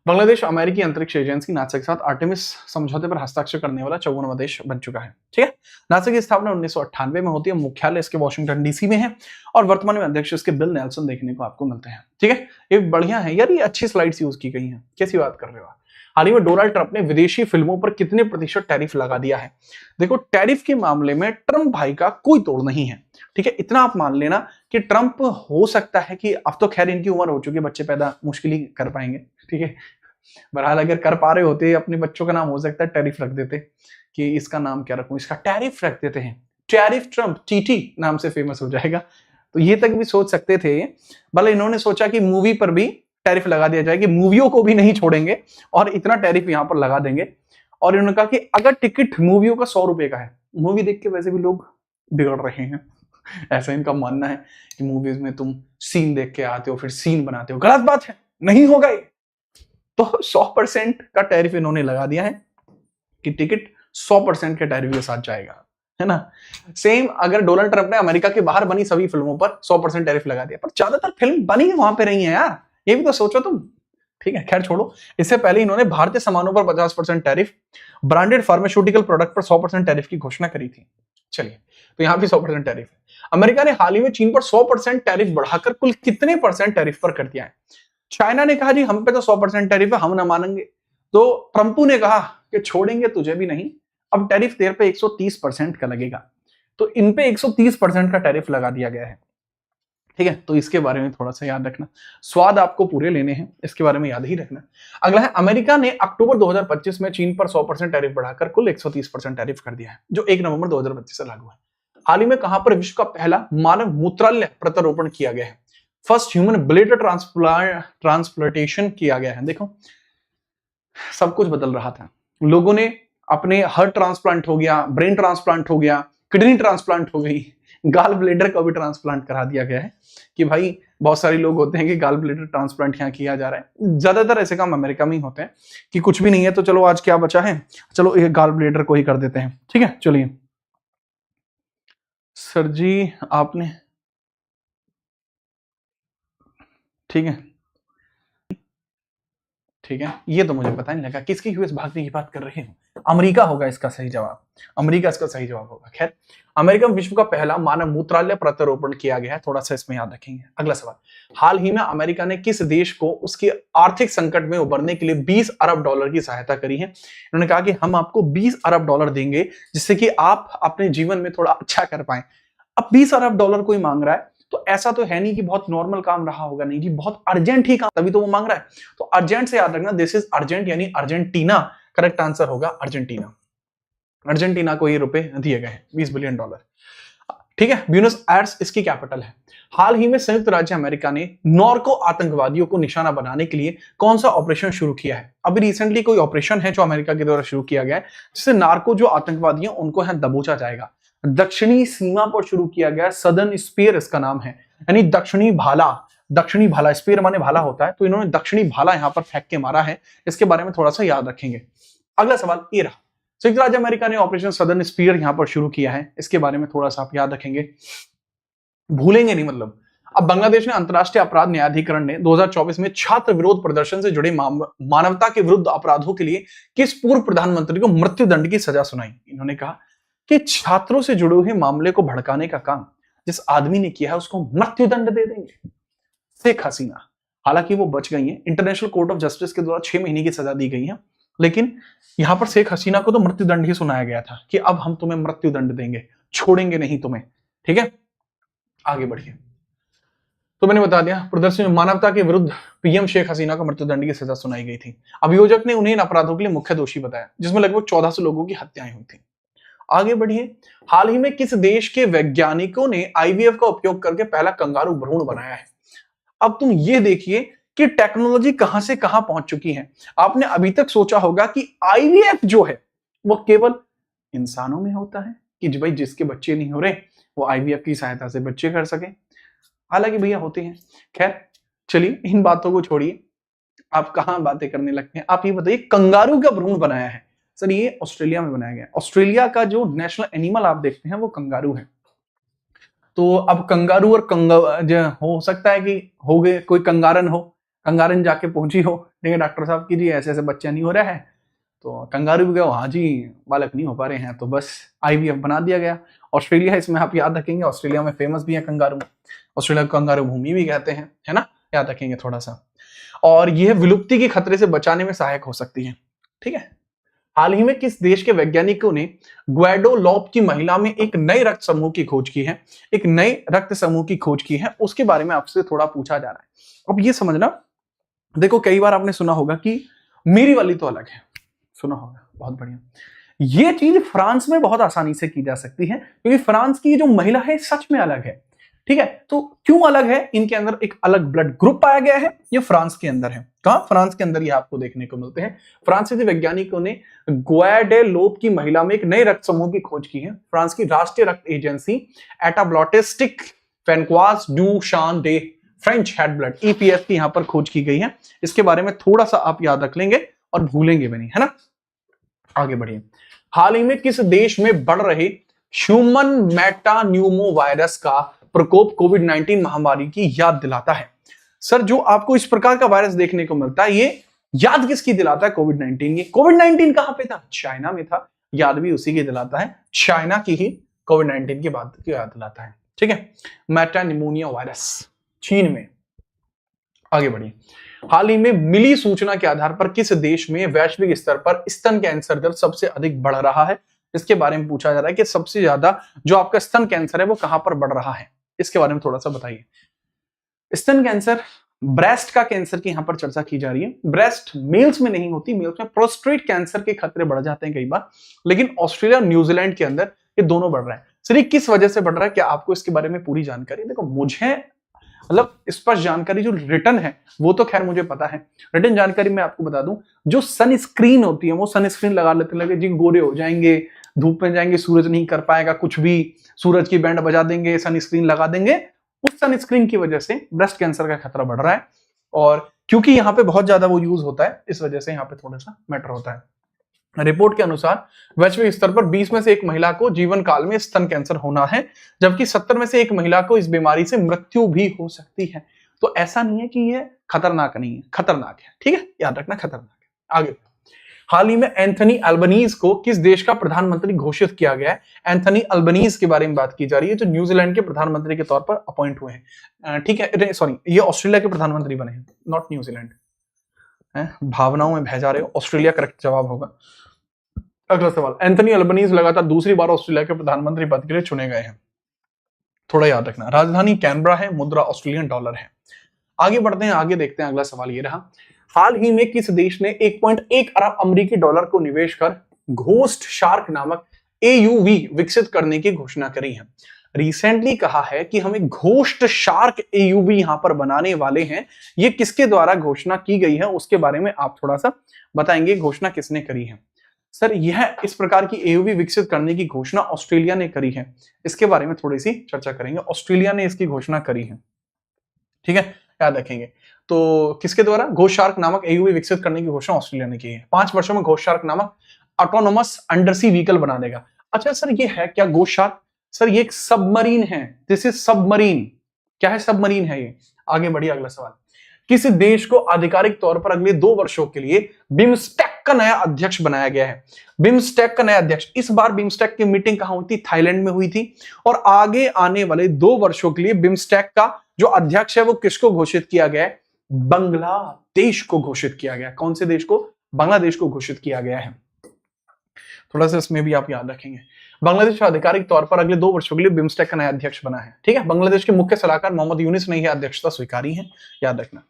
बांग्लादेश अमेरिकी अंतरिक्ष एजेंसी नासा के साथ आर्टेमिस समझौते पर हस्ताक्षर करने वाला 54वां देश बन चुका है। ठीक है, नासा की स्थापना 1998 में होती है, मुख्यालय इसके वॉशिंगटन डीसी में है और वर्तमान में अध्यक्ष इसके बिल नेल्सन देखने को आपको मिलते हैं। ठीक है, ये बढ़िया है यार, ये अच्छी स्लाइड्स यूज की गई हैं। कैसी बात कर रहे हो आप? हाल ही में डोनाल्ड ट्रंप ने विदेशी फिल्मों पर कितने प्रतिशत टैरिफ लगा दिया है? देखो टैरिफ के मामले में ट्रंप भाई का कोई तोड़ नहीं है। ठीक है, इतना आप मान लेना कि ट्रंप हो सकता है कि अब तो खैर इनकी उम्र हो चुकी है, बच्चे पैदा मुश्किल ही कर पाएंगे, ठीक है। बहरहाल अगर कर पा रहे होते अपने बच्चों का नाम हो सकता है टैरिफ रख देते, कि इसका नाम क्या रखूं, इसका टैरिफ रख देते हैं, टैरिफ ट्रंप, टीटी नाम से फेमस हो जाएगा। तो ये तक भी सोच सकते थे, भले इन्होंने सोचा कि मूवी पर भी टैरिफ लगा दिया जाए, कि मूवियों को भी नहीं छोड़ेंगे और इतना टैरिफ यहां पर लगा देंगे। और इन्होंने कहा कि अगर टिकट मूवियों का 100 रुपए का है, मूवी देख के वैसे भी लोग बिगड़ रहे हैं, ऐसा इनका मानना है कि मूवीज में तुम सीन देख के आते हो फिर सीन बनाते हो, गलत बात है, नहीं होगा ये। तो 100% का टैरिफ इन्होंने लगा दिया है कि टिकट 100% के टैरिफ के साथ जाएगा, है ना। सेम अगर डोनाल्ड ट्रंप ने अमेरिका के बाहर बनी सभी फिल्मों पर 100% टैरिफ लगा दिया, पर ज्यादातर फिल्म बनी वहां पे रही है यार, ये भी तो सोचो तुम, ठीक है। खैर छोड़ो, इससे पहले इन्होंने भारतीय सामानों पर 50% टैरिफ, ब्रांडेड फार्मास्यूटिकल प्रोडक्ट पर 100% टैरिफ की घोषणा करी थी। चलिए, तो यहां भी 100% टैरिफ है। अमेरिका ने हाल ही में चीन पर 100% टैरिफ बढ़ाकर कुल कितने % टैरिफ पर कर दिया है? चाइना ने कहा जी हम पे तो 100% टैरिफ है, हम ना मानेंगे। तो ट्रंपू ने कहा कि छोड़ेंगे तुझे भी नहीं, अब टैरिफ तेरे पे 130% का लगेगा। तो इन पे 130% का टैरिफ लगा दिया गया है, ठीक है। तो इसके बारे में थोड़ा सा याद रखना, स्वाद आपको पूरे लेने हैं, इसके बारे में याद ही रखना। अगला है, अमेरिका ने अक्टूबर 2025 में चीन पर 100% टैरिफ बढ़ाकर कुल 130% टैरिफ कर दिया है, जो 1 नवंबर 2025 से लागू है। हाल ही में कहां पर विश्व का पहला मानव मूत्रालय प्रत्यारोपण किया गया है? फर्स्ट ह्यूमन ब्लेडर ट्रांसप्लांटेशन किया गया है। देखो, सब कुछ बदल रहा था, लोगों ने अपने हार्ट ट्रांसप्लांट हो गया, ब्रेन ट्रांसप्लांट हो गया, किडनी ट्रांसप्लांट हो गई, गाल ब्लेडर का भी ट्रांसप्लांट करा दिया गया है कि भाई बहुत सारे लोग होते हैं कि गाल ब्लेडर ट्रांसप्लांट यहाँ किया जा रहा है। ज्यादातर ऐसे काम अमेरिका में ही होते हैं कि कुछ भी नहीं है तो चलो आज क्या बचा है, चलो ये गाल ब्लेडर को ही कर देते हैं, ठीक है। चलिए सर जी आपने, ठीक है ठीक है, ये तो मुझे पता नहीं लगा किसकी यूएस भागने की बात कर रहे हैं। अमेरिका होगा इसका सही जवाब, अमेरिका इसका सही जवाब होगा। खैर, अमेरिका में विश्व का पहला मानव मूत्रालय प्रत्यारोपण किया गया है, थोड़ा सा इसमें याद रखेंगे। अगला सवाल, हाल ही में अमेरिका ने किस देश को उसके आर्थिक संकट में उबरने के लिए 20 अरब डॉलर की सहायता करी है? उन्होंने कहा कि हम आपको 20 अरब डॉलर देंगे जिससे कि आप अपने जीवन में थोड़ा अच्छा कर पाए। अब 20 अरब डॉलर कोई मांग रहा है तो ऐसा तो है नहीं कि बहुत नॉर्मल काम रहा होगा, नहीं जी, बहुत अर्जेंट ही काम, तभी तो वो मांग रहा है। तो अर्जेंट से याद रखना, दिस इज अर्जेंट, यानी अर्जेंटीना करेक्ट आंसर होगा, अर्जेंटीना। अर्जेंटीना को ये रुपए दिए गए हैं, 20 बिलियन डॉलर, ठीक है। ब्यूनस आयर्स इसकी कैपिटल है। हाल ही में संयुक्त राज्य अमेरिका ने नॉर्को आतंकवादियों को निशाना बनाने के लिए कौन सा ऑपरेशन शुरू किया है? अभी रिसेंटली कोई ऑपरेशन है जो अमेरिका के द्वारा शुरू किया गया है, जिससे नार्को जो आतंकवादी हैं उनको यहां दबोचा जाएगा। दक्षिणी सीमा पर शुरू किया गया, सदर्न स्पीयर इसका नाम है, यानी दक्षिणी भाला। दक्षिणी भाला, स्पीयर माने भाला होता है, तो इन्होंने दक्षिणी भाला यहां पर फेंक के मारा है, इसके बारे में थोड़ा सा याद रखेंगे। अगला सवाल ये रहा, संयुक्त राज्य अमेरिका ने ऑपरेशन सदर्न स्पीयर यहां पर शुरू किया है, इसके बारे में थोड़ा सा आप याद रखेंगे, भूलेंगे नहीं मतलब। अब बांग्लादेश ने अंतर्राष्ट्रीय अपराध न्यायाधिकरण ने 2024 में छात्र विरोध प्रदर्शन से जुड़े मानवता के विरुद्ध अपराधों के लिए किस पूर्व प्रधानमंत्री को मृत्युदंड की सजा सुनाई? इन्होंने कहा कि छात्रों से जुड़े हुए मामले को भड़काने का काम जिस आदमी ने किया है उसको मृत्युदंड दे देंगे। शेख हसीना, हालांकि वो बच गई हैं, इंटरनेशनल कोर्ट ऑफ जस्टिस के द्वारा 6 महीने की सजा दी गई है, लेकिन यहां पर शेख हसीना को तो मृत्युदंड ही सुनाया गया था कि अब हम तुम्हें मृत्युदंड देंगे, छोड़ेंगे नहीं तुम्हें, ठीक है। आगे बढ़िए, तो मैंने बता दिया, प्रदर्शन में मानवता के विरुद्ध पीएम शेख हसीना को मृत्युदंड की सजा सुनाई गई थी। अभियोजक ने उन्हें इन अपराधों के लिए मुख्य दोषी बताया, जिसमें लगभग 1400 लोगों की हत्याएं हुई थी। आगे बढ़िए, हाल ही में किस देश के वैज्ञानिकों ने आईवीएफ का उपयोग करके पहला कंगारू भ्रूण बनाया है? अब तुम ये देखिए कि टेक्नोलॉजी कहां से कहां पहुंच चुकी है। आपने अभी तक सोचा होगा कि आईवीएफ जो है वो केवल इंसानों में होता है, कि भाई जिसके बच्चे नहीं हो रहे वो आईवीएफ की सहायता से बच्चे कर सके, हालांकि भैया होते हैं। खैर चलिए, इन बातों को छोड़िए, आप कहां बातें करने लगते हैं। आप ये बताइए, कंगारू का भ्रूण बनाया है सर, ये ऑस्ट्रेलिया में बनाया गया। ऑस्ट्रेलिया का जो नेशनल एनिमल आप देखते हैं वो कंगारू है। तो अब कंगारू और हो सकता है कि हो गए कोई कंगारन हो, कंगारन जाके पहुंची हो, ठीक है, डॉक्टर साहब की जी ऐसे ऐसे बच्चा नहीं हो रहा है, तो कंगारू भी गया, हाँ जी बालक नहीं हो पा रहे हैं, तो बस आईवीएफ बना दिया गया। ऑस्ट्रेलिया, इसमें आप याद रखेंगे, ऑस्ट्रेलिया में फेमस भी है कंगारू, ऑस्ट्रेलिया को कंगारू भूमि भी कहते हैं, है ना, याद रखेंगे थोड़ा सा। और यह विलुप्ति के खतरे से बचाने में सहायक हो सकती है, ठीक है। हाल ही में किस देश के वैज्ञानिकों ने ग्वैडोलोप की महिला में एक नए रक्त समूह की खोज की है? एक नए रक्त समूह की खोज की है, उसके बारे में आपसे थोड़ा पूछा जा रहा है। अब ये समझना, देखो कई बार आपने सुना होगा कि मेरी वाली तो अलग है, सुना होगा, बहुत बढ़िया। ये चीज फ्रांस में बहुत आसानी से की जा सकती है, क्योंकि फ्रांस की जो महिला है सच में अलग है। ठीक है, तो क्यों अलग है? इनके अंदर एक अलग ब्लड ग्रुप पाया गया है, ये फ्रांस के अंदर है। कहां? फ्रांस के अंदर ये आपको देखने को मिलते हैं। फ्रांसीसी वैज्ञानिकों ने ग्वाडेलोप की महिला में एक नए रक्त समूह की खोज की है। फ्रांस की राष्ट्रीय रक्त एजेंसी एटाब्लॉटिस्टिक फैंक्वास डू शान day French head blood, EPF की यहां पर खोज की गई है। इसके बारे में थोड़ा सा आप याद रख लेंगे और भूलेंगे भी नहीं, है ना। आगे बढ़िए। हाल ही में किस देश में बढ़ रहे ह्यूमन मेटान्यूमो वायरस का प्रकोप कोविड-19 महामारी की याद दिलाता है? सर, जो आपको इस प्रकार का वायरस देखने को मिलता है, ये याद किसकी दिलाता है? कोविड-19 की। कोविड-19 कहां पे था? चाइना में था। याद भी उसी की दिलाता है, चाइना की ही कोविड-19 की बात की याद दिलाता है। ठीक है, मेटान्यूमोनिया वायरस चीन में। आगे बढ़िए। हाल ही में मिली सूचना के आधार पर किस देश में वैश्विक स्तर पर स्तन कैंसर दर सबसे अधिक बढ़ रहा है? इसके बारे में पूछा जा रहा है कि सबसे ज्यादा जो आपका स्तन कैंसर है वो कहां पर बढ़ रहा है, इसके बारे में थोड़ा सा बताइए। स्तन कैंसर, ब्रेस्ट का कैंसर की यहां पर चर्चा की जा रही है। ब्रेस्ट मेल्स में नहीं होती, मेल्स में प्रोस्टेट कैंसर के खतरे बढ़ जाते हैं कई बार, लेकिन ऑस्ट्रेलिया न्यूजीलैंड के अंदर ये दोनों बढ़ रहा है। सर ये किस वजह से बढ़ रहा है? क्या आपको इसके बारे में पूरी जानकारी? देखो मुझे मतलब स्पष्ट जानकारी जो रिटर्न है वो तो खैर मुझे पता है। रिटर्न जानकारी मैं आपको बता दूं, जो सनस्क्रीन होती है वो सनस्क्रीन लगा लेते लगे जी गोरे हो जाएंगे, धूप में जाएंगे, सूरज नहीं कर पाएगा कुछ भी, सूरज की बैंड बजा देंगे, सनस्क्रीन लगा देंगे, उस सनस्क्रीन की वजह से ब्रेस्ट कैंसर का खतरा बढ़ रहा है। और क्योंकि यहाँ पे बहुत ज्यादा वो यूज होता है, इस वजह से यहाँ पे थोड़ा सा मैटर होता है। रिपोर्ट के अनुसार वैश्विक स्तर पर 20 में से एक महिला को जीवन काल में स्तन कैंसर होना है, जबकि 70 में से एक महिला को इस बीमारी से मृत्यु भी हो सकती है। तो ऐसा नहीं है कि ये खतरनाक नहीं है, खतरनाक है। ठीक है, याद रखना, खतरनाक है। आगे, हाल ही में एंथनी अल्बनीज को किस देश का प्रधानमंत्री घोषित किया गया है? एंथनी अल्बनीज के बारे में बात की जा रही है, जो न्यूजीलैंड के प्रधानमंत्री के तौर पर अपॉइंट हुए हैं। ठीक है, सॉरी, ये ऑस्ट्रेलिया के प्रधानमंत्री बने हैं, नॉट न्यूजीलैंड। भावनाओं में बह जा रहे हो, ऑस्ट्रेलिया करेक्ट जवाब होगा। अगला सवाल, एंथनी अल्बनीज लगातार दूसरी बार ऑस्ट्रेलिया के प्रधानमंत्री पद के लिए चुने गए हैं, थोड़ा याद रखना। राजधानी कैनबरा है, मुद्रा ऑस्ट्रेलियन डॉलर है। आगे बढ़ते हैं, आगे देखते हैं। अगला सवाल ये रहा, हाल ही में किस देश ने 1.1 अरब अमेरिकी डॉलर को निवेश कर घोस्ट शार्क नामक एयूवी विकसित करने की घोषणा करी है? रिसेंटली कहा है कि हम एक घोस्ट शार्क एयूवी यहां पर बनाने वाले हैं। ये किसके द्वारा घोषणा की गई है उसके बारे में आप थोड़ा सा बताएंगे, घोषणा किसने करी है? सर यह इस प्रकार की एयूवी विकसित करने की घोषणा ऑस्ट्रेलिया ने करी है, इसके बारे में थोड़ी सी चर्चा करेंगे। ऑस्ट्रेलिया ने इसकी घोषणा करी है, ठीक है, याद रखेंगे। तो किसके द्वारा? घोस्ट शार्क नामक एयूवी विकसित करने की घोषणा ऑस्ट्रेलिया ने की है। 5 वर्षों में घोस्ट शार्क नामक ऑटोनोमस अंडरसी व्हीकल बना देगा। अच्छा सर, ये है क्या घोस्ट शार्क? सर ये एक सबमरीन है, दिस इज सबमरीन। क्या है? सबमरीन है ये। आगे बढ़िए, अगला सवाल, किस देश को आधिकारिक तौर पर अगले 2 वर्षों के लिए बिम्स्टेक का नया अध्यक्ष बनाया गया है? बिम्स्टेक का नया अध्यक्ष, इस बार बिम्स्टेक की मीटिंग कहां हुई थी? थाईलैंड में हुई थी। और आगे आने वाले 2 वर्षों के लिए बिम्स्टेक का जो अध्यक्ष है वो किसको घोषित किया गया है? बांग्लादेश को घोषित किया गया। कौन से देश को? बांग्लादेश को घोषित किया गया है। थोड़ा सा इसमें भी आप याद रखेंगे। बांग्लादेश आधिकारिक तौर पर अगले 2 वर्षों के लिए बिम्स्टेक का नया अध्यक्ष बना है। ठीक है, बांग्लादेश के मुख्य सलाहकार मोहम्मद यूनिस ने यह अध्यक्षता स्वीकारी है, याद रखना।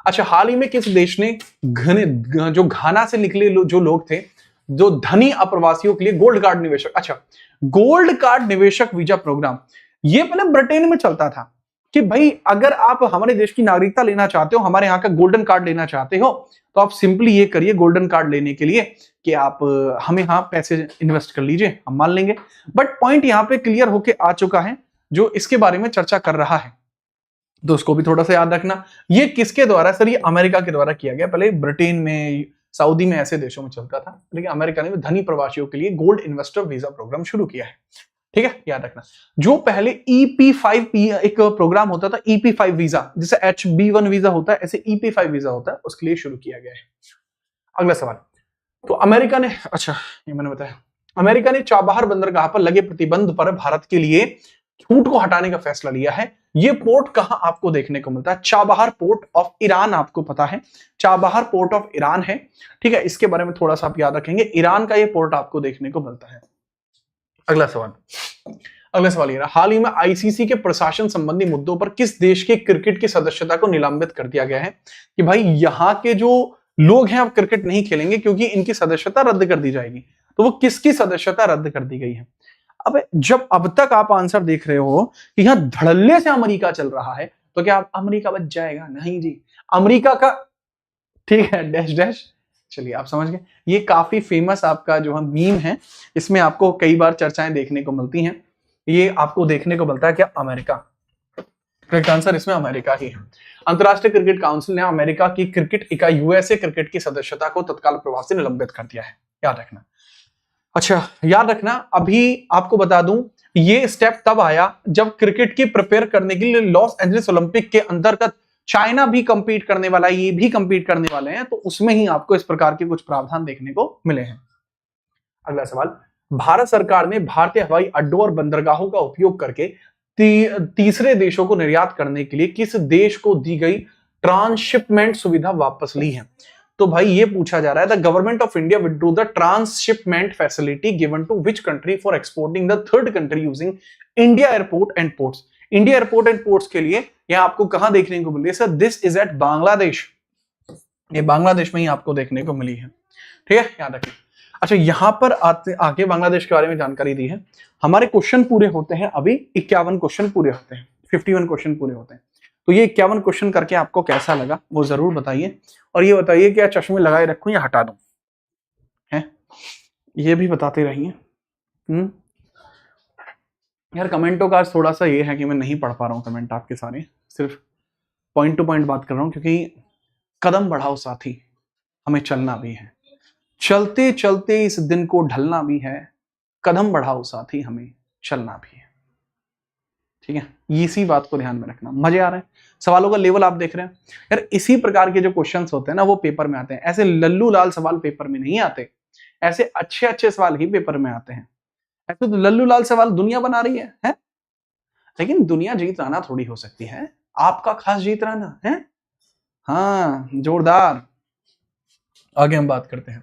अच्छा, हाल ही में किस देश ने जो घाना से निकले जो लोग थे, जो धनी अप्रवासियों के लिए गोल्ड कार्ड निवेशक, अच्छा गोल्ड कार्ड निवेशक वीजा प्रोग्राम, ये पहले ब्रिटेन में चलता था कि भाई अगर आप हमारे देश की नागरिकता लेना चाहते हो, हमारे यहाँ का गोल्डन कार्ड लेना चाहते हो, तो आप सिंपली ये करिए गोल्डन कार्ड लेने के लिए कि आप हमें यहाँ पैसे इन्वेस्ट कर लीजिए, हम मान लेंगे। बट पॉइंट यहाँ पे क्लियर होके आ चुका है, जो इसके बारे में चर्चा कर रहा है, तो उसको भी थोड़ा सा याद रखना। ये किसके द्वारा? सर ये अमेरिका के द्वारा किया गया। पहले ब्रिटेन में, सऊदी में, ऐसे देशों में चलता था, लेकिन अमेरिका ने धनी प्रवासियों के लिए गोल्ड इन्वेस्टर वीजा प्रोग्राम शुरू किया है। ठीक है, याद रखना। जो पहले EP5 एक प्रोग्राम होता था, EP5 वीजा, जैसे HB1 वीजा होता है, ऐसे EP5 वीजा होता है, उसके लिए शुरू किया गया है। अगला सवाल, तो अमेरिका ने, अच्छा ये मैंने बताया, अमेरिका ने चाबहार बंदरगाह पर लगे प्रतिबंध पर भारत के लिए छूट को हटाने का फैसला लिया है। ये पोर्ट कहां आपको देखने को मिलता है? चाबहार पोर्ट ऑफ ईरान, आपको पता है चाबहार पोर्ट ऑफ ईरान है, ठीक है, इसके बारे में थोड़ा सा आप याद रखेंगे, ईरान का ये पोर्ट आपको देखने को मिलता है। अगला सवाल ये रहा, हाल ही में आईसीसी के प्रशासन संबंधी मुद्दों पर किस देश के क्रिकेट की सदस्यता को निलंबित कर दिया गया है? कि भाई यहां के जो लोग हैं अब क्रिकेट नहीं खेलेंगे क्योंकि इनकी सदस्यता रद्द कर दी जाएगी। तो वो किसकी सदस्यता रद्द कर दी गई है? अब जब अब तक आप आंसर देख रहे हो कि यहां धड़ल्ले से अमेरिका चल रहा है, तो क्या अमेरिका बच जाएगा? नहीं जी, अमेरिका का, ठीक है, डैश डैश, चलिए आप समझ गए। ये काफी फेमस आपका जो है मीम है, इसमें आपको कई बार चर्चाएं देखने को मिलती हैं। ये आपको देखने को मिलता है क्या? अमेरिका। करेक्ट आंसर इसमें अमेरिका ही है। अंतरराष्ट्रीय क्रिकेट काउंसिल ने अमेरिका की क्रिकेट इकाई यूएसए क्रिकेट की सदस्यता को तत्काल प्रभाव से निलंबित कर दिया है, याद रखना। अच्छा, याद रखना, अभी आपको बता दूं, ये स्टेप तब आया जब क्रिकेट की प्रिपेयर करने के लिए लॉस एंजलिस ओलंपिक के अंतर्गत चाइना भी कंपीट करने वाला है, ये भी कंपीट करने वाले हैं, तो उसमें ही आपको इस प्रकार के कुछ प्रावधान देखने को मिले हैं। अगला सवाल, भारत सरकार ने भारतीय हवाई अड्डों और बंदरगाहों का उपयोग करके तीसरे देशों को निर्यात करने के लिए किस देश को दी गई ट्रांसशिपमेंट सुविधा वापस ली है? तो भाई ये पूछा जा रहा है, the government of India withdrew the transshipment facility given to which country for exporting the third country using India airport and ports. India airport and ports के लिए यह आपको कहां देखने को मिली है? Sir this is at Bangladesh, ये बांग्लादेश में ही आपको देखने को मिली है, ठीक है, याद रखिए। अच्छा, यहां पर आगे बांग्लादेश के बारे में जानकारी दी है। हमारे क्वेश्चन पूरे होते हैं, अभी 51 क्वेश्चन पूरे होते हैं, 51 क्वेश्चन पूरे होते हैं। तो ये 51 क्वेश्चन करके आपको कैसा लगा वो जरूर बताइए, और ये बताइए क्या चश्मे लगाए रखूं या हटा दूं, है ये भी बताते रहिए। यार कमेंटों का थोड़ा सा ये है कि मैं नहीं पढ़ पा रहा हूं कमेंट आपके सारे, सिर्फ पॉइंट टू पॉइंट बात कर रहा हूं, क्योंकि कदम बढ़ाओ साथी, हमें चलना भी है, चलते चलते इस दिन को ढलना भी है, कदम बढ़ाओ साथी, हमें चलना भी है, ठीक है, इसी बात को ध्यान में रखना। मजे आ रहे हैं? सवालों का लेवल आप देख रहे हैं यार, इसी प्रकार के जो क्वेश्चंस होते हैं ना वो पेपर में आते हैं, ऐसे लल्लू लाल सवाल पेपर में नहीं आते, ऐसे अच्छे अच्छे सवाल ही पेपर में आते हैं। ऐसे तो लल्लू लाल सवाल दुनिया बना रही है? लेकिन दुनिया जीत रहना थोड़ी हो सकती है, आपका खास जीत रहना है। हाँ, जोरदार। आगे हम बात करते हैं,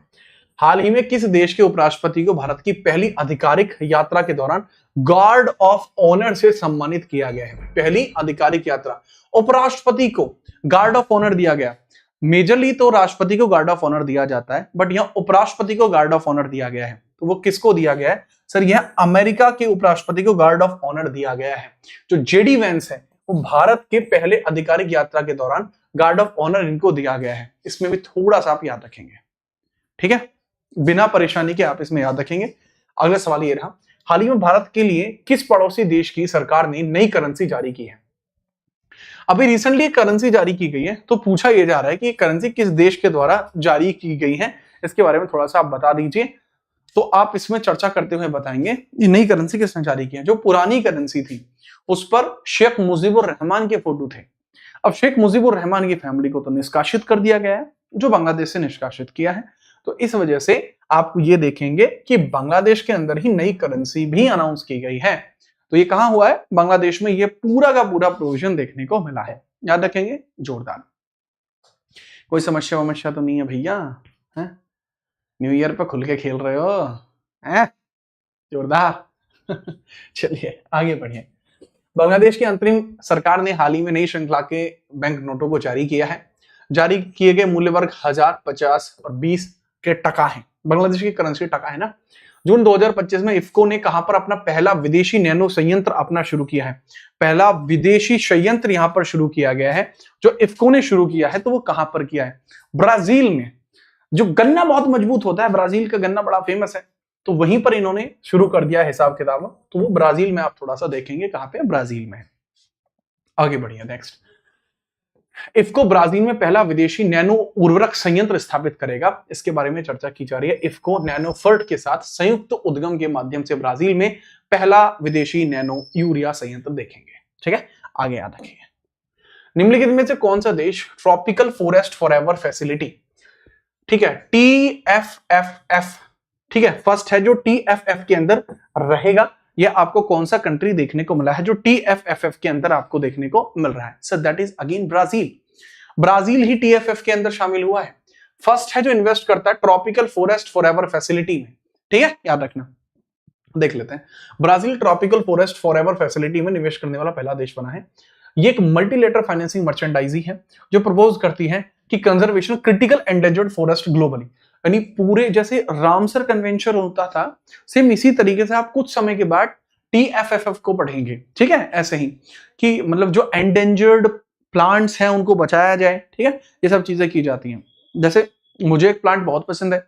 हाल ही में किस देश के उपराष्ट्रपति को भारत की पहली आधिकारिक यात्रा के दौरान गार्ड ऑफ ऑनर से सम्मानित किया गया है? पहली आधिकारिक यात्रा, उपराष्ट्रपति को गार्ड ऑफ ऑनर दिया गया। मेजरली तो राष्ट्रपति को गार्ड ऑफ ऑनर दिया जाता है, बट यहां उपराष्ट्रपति को गार्ड ऑफ ऑनर दिया गया है, तो वो किसको दिया गया है? सर यह अमेरिका के उपराष्ट्रपति को गार्ड ऑफ ऑनर दिया गया है। जो जेडी वेंस है वो भारत के पहले आधिकारिक यात्रा के दौरान गार्ड ऑफ ऑनर इनको दिया गया है। इसमें भी थोड़ा सा आप याद रखेंगे, ठीक है, बिना परेशानी के आप इसमें याद रखेंगे। अगला सवाल ये रहा, हाल ही में भारत के लिए किस पड़ोसी देश की सरकार ने नई करेंसी जारी की है? अभी रिसेंटली करेंसी जारी की गई है, तो पूछा यह जा रहा है कि करेंसी किस देश के द्वारा जारी की गई है, इसके बारे में थोड़ा सा आप बता दीजिए। तो आप इसमें चर्चा करते हुए बताएंगे ये नई करेंसी किसने जारी की है। जो पुरानी करेंसी थी उस पर शेख मुजीबुर रहमान के फोटो थे। अब शेख मुजीबुर रहमान की फैमिली को तो निष्कासित कर दिया गया है, जो बांग्लादेश से निष्कासित किया है, तो इस वजह से आप ये देखेंगे कि बांग्लादेश के अंदर ही नई करेंसी भी अनाउंस की गई है। तो ये कहां हुआ है? बांग्लादेश में ये पूरा का पूरा प्रोविजन देखने को मिला है, याद रखेंगे, जोरदार। कोई समस्या वमस्या तो नहीं है भैया? न्यू ईयर पे खुल के खेल रहे हो हैं? जोरदार। चलिए आगे बढ़िए। बांग्लादेश की अंतरिम सरकार ने हाल ही में नई श्रृंखला के बैंक नोटों को जारी किया है। जारी किए गए मूल्य वर्ग 1000, 50 और 20 के टका है। बांग्लादेश की करेंसी टका है ना। जून 2025 में इफ्को ने कहां पर अपना पहला विदेशी नैनो संयंत्र अपना शुरू किया है? पहला विदेशी संयंत्र यहां पर शुरू किया गया है, जो इफ्को ने शुरू किया है, तो वो कहां पर किया है? ब्राजील में। जो गन्ना बहुत मजबूत होता है, ब्राजील का गन्ना बड़ा फेमस है, तो वहीं पर इन्होंने शुरू कर दिया हिसाब किताब। तो वो ब्राजील में आप थोड़ा सा देखेंगे, कहां पे? ब्राजील में। आगे बढ़िए, नेक्स्ट। इफ्को ब्राजील में पहला विदेशी नैनो उर्वरक संयंत्र स्थापित करेगा, इसके बारे में चर्चा की जा रही है। इफ्को नैनोफर्ट के साथ संयुक्त उद्यम के माध्यम से ब्राजील में पहला विदेशी नैनो यूरिया संयंत्र देखेंगे, ठीक है, आगे याद रखिए। निम्नलिखित में से कौन सा देश ट्रॉपिकल फॉरेस्ट फॉरएवर फैसिलिटी, ठीक है, TFFF, ठीक है, फर्स्ट है जो TFF के अंदर रहेगा, ये आपको कौन सा कंट्री देखने को मिला है जो TFFF के अंदर आपको देखने को मिल रहा है? Sir that is again Brazil. Brazil he TFF के अंदर शामिल हुआ है। फर्स्ट है जो इन्वेस्ट करता है ट्रॉपिकल फॉरेस्ट फॉरएवर फैसिलिटी में, ठीक है, याद रखना। देख लेते हैं, Brazil tropical forest forever facility में निवेश करने वाला पहला देश बना है। ये एक मल्टीलेटरल फाइनेंसिंग मर्चेंडाइजी है जो प्रपोज करती है कि conservation critical endangered forest globally, यानी पूरे जैसे रामसर कन्वेंशन होता था, सेम इसी तरीके से आप कुछ समय के बाद TFFF को पढ़ेंगे, ठीक है, ऐसे ही कि मतलब जो एंडेंजर्ड प्लांट्स हैं उनको बचाया जाए, ठीक है, ये सब चीजें की जाती हैं। जैसे मुझे एक प्लांट बहुत पसंद है,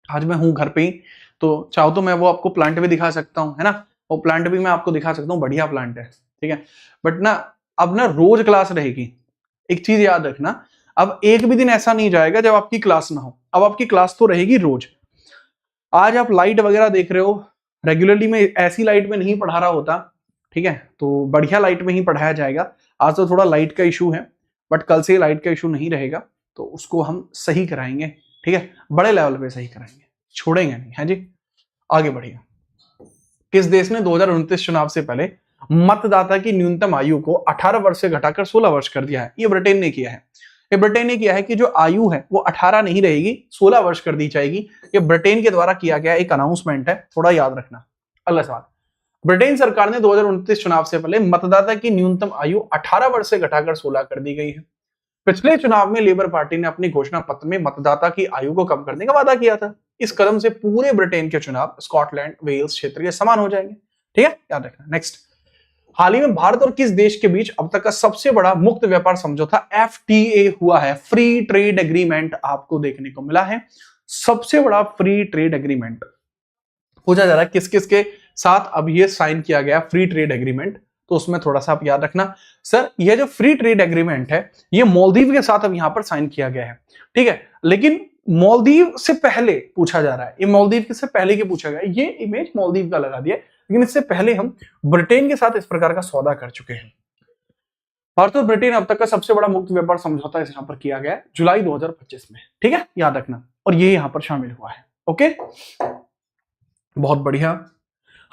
आज मैं हूं घर पे ही, तो चाहो तो मैं वो आपको प्लांट भी दिखा सकता हूं, है ना, वो प्लांट भी मैं आपको दिखा सकता हूं, बढ़िया प्लांट है, ठीक है। बट ना अब ना रोज क्लास रहेगी, एक चीज याद रखना, अब एक भी दिन ऐसा नहीं जाएगा जब आपकी क्लास ना हो, अब आपकी क्लास तो रहेगी रोज। आज आप लाइट वगैरह देख रहे हो, रेगुलरली में ऐसी लाइट में नहीं पढ़ा रहा होता, ठीक है, तो बढ़िया लाइट में ही पढ़ाया जाएगा। आज तो थोड़ा लाइट का इशू है, बट कल से लाइट का इशू नहीं रहेगा, तो उसको हम सही कराएंगे, ठीक है, बड़े लेवल पे सही कराएंगे, छोड़ेंगे नहीं, है जी। आगे बढ़िए, किस देश ने 2029 चुनाव से पहले मतदाता की न्यूनतम आयु को 18 वर्ष से घटाकर 16 वर्ष कर दिया है? ये ब्रिटेन ने किया है। ये ब्रिटेन ने किया है कि जो आयु है वो 18 नहीं रहेगी, 16 वर्ष कर दी जाएगी। ये ब्रिटेन के द्वारा किया गया एक अनाउंसमेंट है, थोड़ा याद रखना। अगला सवाल, ब्रिटेन सरकार ने 2029 चुनाव से पहले मतदाता की न्यूनतम आयु 18 वर्ष से घटाकर 16 कर दी गई है। पिछले चुनाव में लेबर पार्टी ने अपनी घोषणा पत्र में मतदाता की आयु को कम करने का वादा किया था। इस कदम से पूरे ब्रिटेन के चुनाव स्कॉटलैंड वेल्स क्षेत्र के समान हो जाएंगे, ठीक है, याद रखना। नेक्स्ट, हाल ही में भारत और किस देश के बीच अब तक का सबसे बड़ा मुक्त व्यापार समझौता FTA हुआ है? फ्री ट्रेड एग्रीमेंट आपको देखने को मिला है, सबसे बड़ा फ्री ट्रेड एग्रीमेंट पूछा जा रहा है किस किस के साथ अब ये साइन किया गया फ्री ट्रेड एग्रीमेंट, तो उसमें थोड़ा सा आप याद रखना। सर ये जो फ्री ट्रेड एग्रीमेंट है ये मालदीव के साथ अब यहां पर साइन किया गया है, ठीक है, लेकिन मालदीव से पहले पूछा जा रहा है, ये मालदीव से पहले के पूछा गया, ये इमेज मालदीव का लगा दिया, लेकिन इससे पहले हम ब्रिटेन के साथ इस प्रकार का सौदा कर चुके हैं। भारत और ब्रिटेन अब तक का सबसे बड़ा मुक्त व्यापार समझौता यहां पर किया गया है जुलाई 2025 में, ठीक है, याद रखना, और ये यहां पर शामिल हुआ है। ओके, बहुत बढ़िया।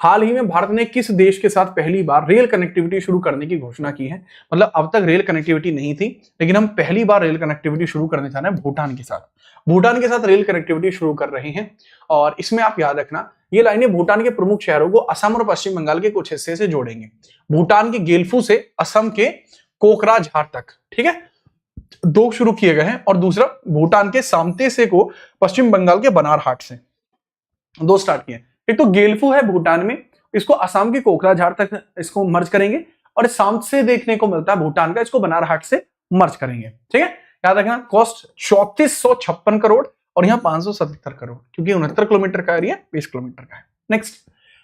हाल ही में भारत ने किस देश के साथ पहली बार रेल कनेक्टिविटी शुरू करने की घोषणा की है? मतलब अब तक रेल कनेक्टिविटी नहीं थी, लेकिन हम पहली बार रेल कनेक्टिविटी शुरू करने जा रहे हैं भूटान के साथ। भूटान के साथ रेल कनेक्टिविटी शुरू कर रहे हैं, और इसमें आप याद रखना ये लाइनें भूटान के प्रमुख शहरों को असम और पश्चिम बंगाल के कुछ हिस्से से जोड़ेंगे। भूटान के गेल्फू से असम के कोकराझार तक, ठीक है, दो शुरू किए गए हैं, और दूसरा भूटान के सामते से को पश्चिम बंगाल के बनारहाट से, दो स्टार्ट किए। एक तो गेल्फू है भूटान में, इसको असम के कोकराझार तक इसको मर्ज करेंगे, और सामत से देखने को मिलता है भूटान का, इसको बनारहाट से मर्ज करेंगे, ठीक है, याद रखना। कॉस्ट 3456 करोड़ और यहाँ 577 करोड़, क्योंकि 69 किलोमीटर का एरिया 20 किलोमीटर का है। नेक्स्ट,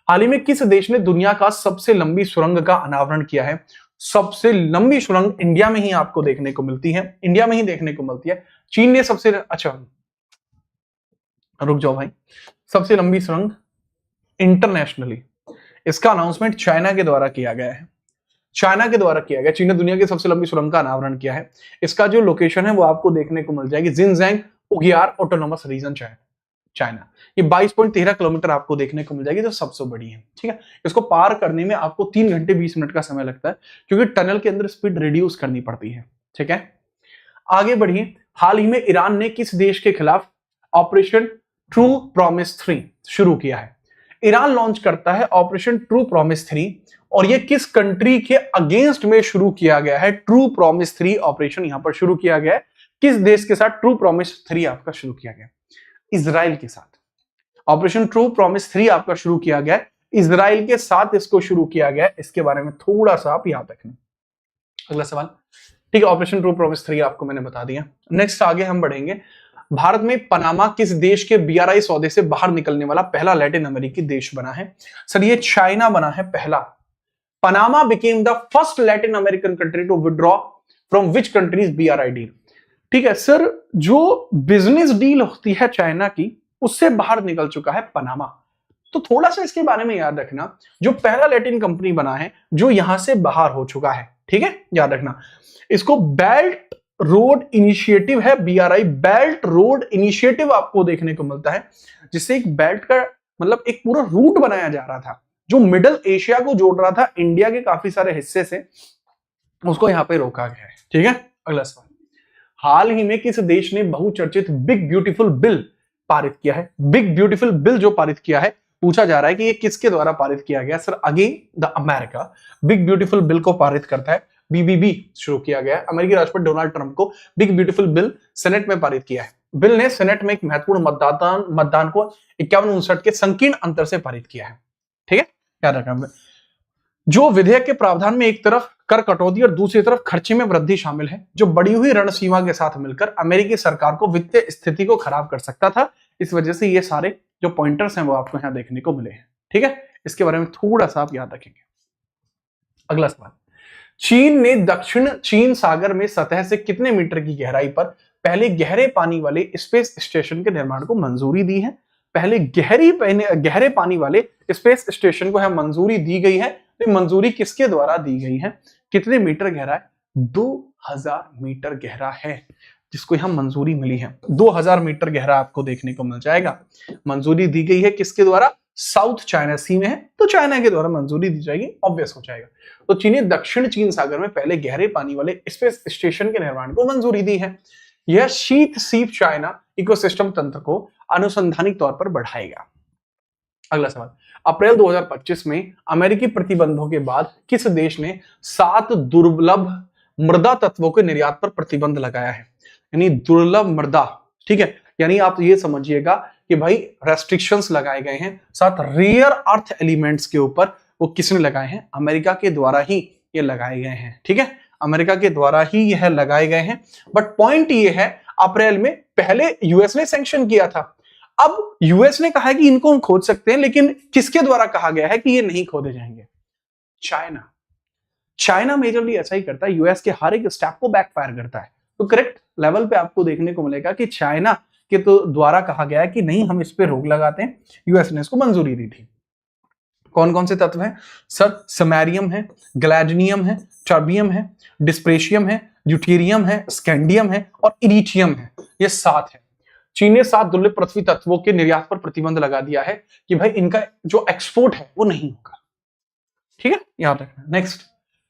हाल ही में किस देश ने दुनिया का सबसे लंबी सुरंग का अनावरण किया है? सबसे लंबी सुरंग इंडिया में ही आपको देखने को मिलती है, इंडिया में ही देखने को मिलती है। चीन ने सबसे, अच्छा रुक जाओ भाई, सबसे लंबी सुरंग इंटरनेशनली, इसका अनाउंसमेंट चाइना के द्वारा किया गया है, चाइना के द्वारा किया गया। चीन ने दुनिया की सबसे लंबी सुरंग का अनावरण किया है। इसका जो लोकेशन है वो आपको देखने को मिल जाएगी जिनजियांग उगियार ऑटोनोमस रीजन चाइना। ये 22.13 किलोमीटर आपको देखने को मिल जाएगी, जो सबसे बड़ी है, ठीक है। इसको पार करने में आपको 3 घंटे 20 मिनट का समय लगता है, क्योंकि टनल के अंदर स्पीड रिड्यूस करनी पड़ती है, ठीक है। आगे बढ़िए, हाल ही में ईरान ने किस देश के खिलाफ ऑपरेशन ट्रू प्रॉमिस 3 शुरू किया है? ईरान लॉन्च करता है ऑपरेशन ट्रू प्रॉमिस 3, और ये किस कंट्री के अगेंस्ट में शुरू किया गया है? ट्रू प्रॉमिस 3 ऑपरेशन यहां पर शुरू किया गया है, किस देश के साथ ट्रू प्रॉमिस 3 आपका शुरू किया गया? इजराइल के साथ। ऑपरेशन ट्रू प्रॉमिस 3 आपका शुरू किया गया, इजराइल के साथ इसको शुरू किया गया, इसके बारे में थोड़ा सा आप याद रखना। अगला सवाल, ठीक है, ऑपरेशन ट्रू प्रॉमिस 3 आपको मैंने बता दिया। नेक्स्ट आगे हम बढ़ेंगे, भारत में पनामा किस देश के BRI सौदे से बाहर निकलने वाला पहला लैटिन अमेरिकी देश बना है? सर ये चाइना बना है पहला। Panama became the first Latin American country to withdraw from which countries BRI deal, ठीक है सर, जो बिजनेस डील होती है चाइना की उससे बाहर निकल चुका है पनामा। तो थोड़ा सा इसके बारे में याद रखना, जो पहला लैटिन कंपनी बना है जो यहां से बाहर हो चुका है, ठीक है, याद रखना। इसको बेल्ट रोड इनिशिएटिव है, BRI बेल्ट रोड इनिशिएटिव आपको देखने को मिलता है, जिससे एक बेल्ट का मतलब एक पूरा रूट बनाया जा रहा था, जो मिडल एशिया को जोड़ रहा था इंडिया के काफी सारे हिस्से से, उसको यहां पे रोका गया है। ठीक है, अगला सवाल, हाल ही में किस देश ने बहुचर्चित बिग ब्यूटीफुल बिल पारित किया है? बिग ब्यूटीफुल बिल जो पारित किया है, पूछा जा रहा है कि ये किसके द्वारा पारित किया गया? Sir again the America big beautiful bill को पारित करता है, बीबीबी शुरू किया गया है। अमेरिकी राष्ट्रपति डोनाल्ड ट्रंप को बिग ब्यूटीफुल बिल सेनेट में पारित किया है। बिल ने सेनेट में एक महत्वपूर्ण मतदान को 51-59 के संकीर्ण अंतर से पारित किया है। ठीक है, याद रखना। जो विधेयक के प्रावधान में एक तरफ कर कटौती और दूसरी तरफ खर्चे में वृद्धि शामिल है, जो बढ़ी हुई रण सीमा के साथ मिलकर अमेरिकी सरकार को वित्तीय स्थिति को खराब कर सकता था। इस वजह से ये सारे जो पॉइंटर्स हैं वो आपको यहां देखने को मिले हैं। ठीक है, इसके बारे में थोड़ा सा आप याद रखेंगे। अगला सवाल, चीन ने दक्षिण चीन सागर में सतह से कितने मीटर की गहराई पर पहले गहरे पानी वाले स्पेस स्टेशन के निर्माण को मंजूरी दी है? पहले गहरे पानी वाले स्पेस स्टेशन को यहां मंजूरी दी गई है। तो मंजूरी किसके द्वारा दी गई है? कितने मीटर गहरा है? 2000 मीटर गहरा है जिसको यहां मंजूरी मिली है। 2000 मीटर गहरा आपको देखने को मिल जाएगा। मंजूरी दी गई है किसके द्वारा? साउथ चाइना सी में है, तो चाइना के द्वारा मंजूरी दी जाएगी, ऑब्वियस हो जाएगा। तो चीन ने दक्षिण चीन सागर में पहले गहरे पानी वाले स्पेस स्टेशन के निर्माण को मंजूरी दी है। यह शीत सीप चाइना इकोसिस्टम तंत्र को अनुसंधानिक तौर पर बढ़ाएगा। अगला सवाल, अप्रैल 2025 में अमेरिकी प्रतिबंधों के बाद किस देश ने 7 दुर्लभ मृदा तत्वों के निर्यात पर प्रतिबंध लगाया है? यानी दुर्लभ मृदा, ठीक है, यानी आप ये समझिएगा कि भाई रेस्ट्रिक्शंस लगाए गए हैं 7 रेयर अर्थ एलिमेंट्स के ऊपर। वो किसने लगाए हैं? अमेरिका के द्वारा ही ये लगाए गए हैं। ठीक है, अमेरिका के द्वारा ही यह लगाए गए हैं। बट पॉइंट ये है, अप्रैल में पहले यूएस ने सैंक्शन किया था, अब यूएस ने कहा है कि इनको हम खोद सकते हैं, लेकिन किसके द्वारा कहा गया है कि ये नहीं खोदे जाएंगे? चाइना। चाइना मेजरली ऐसा ही करता है, यूएस के हर एक स्टेप को बैकफायर करता है। तो करेक्ट लेवल पे आपको देखने को मिलेगा कि चाइना के तो द्वारा कहा गया है कि नहीं, हम इस पे रोक लगाते हैं। यूएस ने इसको मंजूरी दी थी। कौन कौन से तत्व हैं? सर समैरियम है, ग्लैडनियम है, टर्बियम है, डिस्प्रेशियम है, ड्यूटेरियम है, स्कैंडियम है और इरिटियम है। ये 7 है। चीन ने 7 दुर्लभ पृथ्वी तत्वों के निर्यात पर प्रतिबंध लगा दिया है कि भाई इनका जो एक्सपोर्ट है वो नहीं होगा। ठीक है, याद रखना। नेक्स्ट,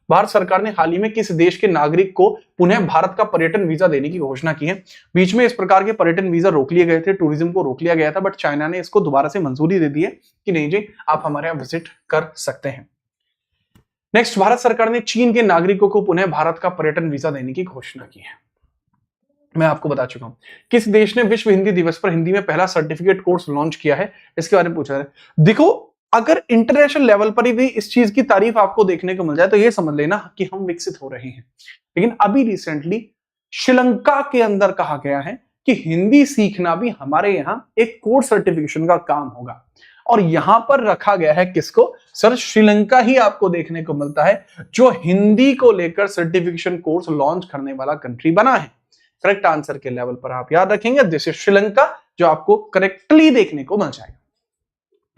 भारत सरकार ने हाल ही में किस देश के नागरिक को पुनः भारत का पर्यटन वीजा देने की घोषणा की है? बीच में इस प्रकार के पर्यटन वीजा रोक लिए गए थे, टूरिज्म को रोक लिया गया था, बट चाइना ने इसको दोबारा से मंजूरी दे दी है कि नहीं जी, आप हमारे यहाँ विजिट कर सकते हैं। नेक्स्ट, भारत सरकार ने चीन के नागरिकों को पुनः भारत का पर्यटन वीजा देने की घोषणा की है। मैं आपको बता चुका हूं। किस देश ने विश्व हिंदी दिवस पर हिंदी में पहला सर्टिफिकेट कोर्स लॉन्च किया है? इसके बारे में पूछा है। देखो, अगर इंटरनेशनल लेवल पर भी इस चीज की तारीफ आपको देखने को मिल जाए तो ये समझ लेना कि हम विकसित हो रहे हैं। लेकिन अभी रिसेंटली श्रीलंका के अंदर कहा गया है कि हिंदी सीखना भी हमारे यहाँ एक कोर्स सर्टिफिकेशन का काम होगा, और यहां पर रखा गया है किसको? सर श्रीलंका ही आपको देखने को मिलता है जो हिंदी को लेकर सर्टिफिकेशन कोर्स लॉन्च करने वाला कंट्री बना है। करेक्ट आंसर के लेवल पर आप याद रखेंगे दिस इज श्रीलंका, जो आपको करेक्टली देखने को मिल जाएगा।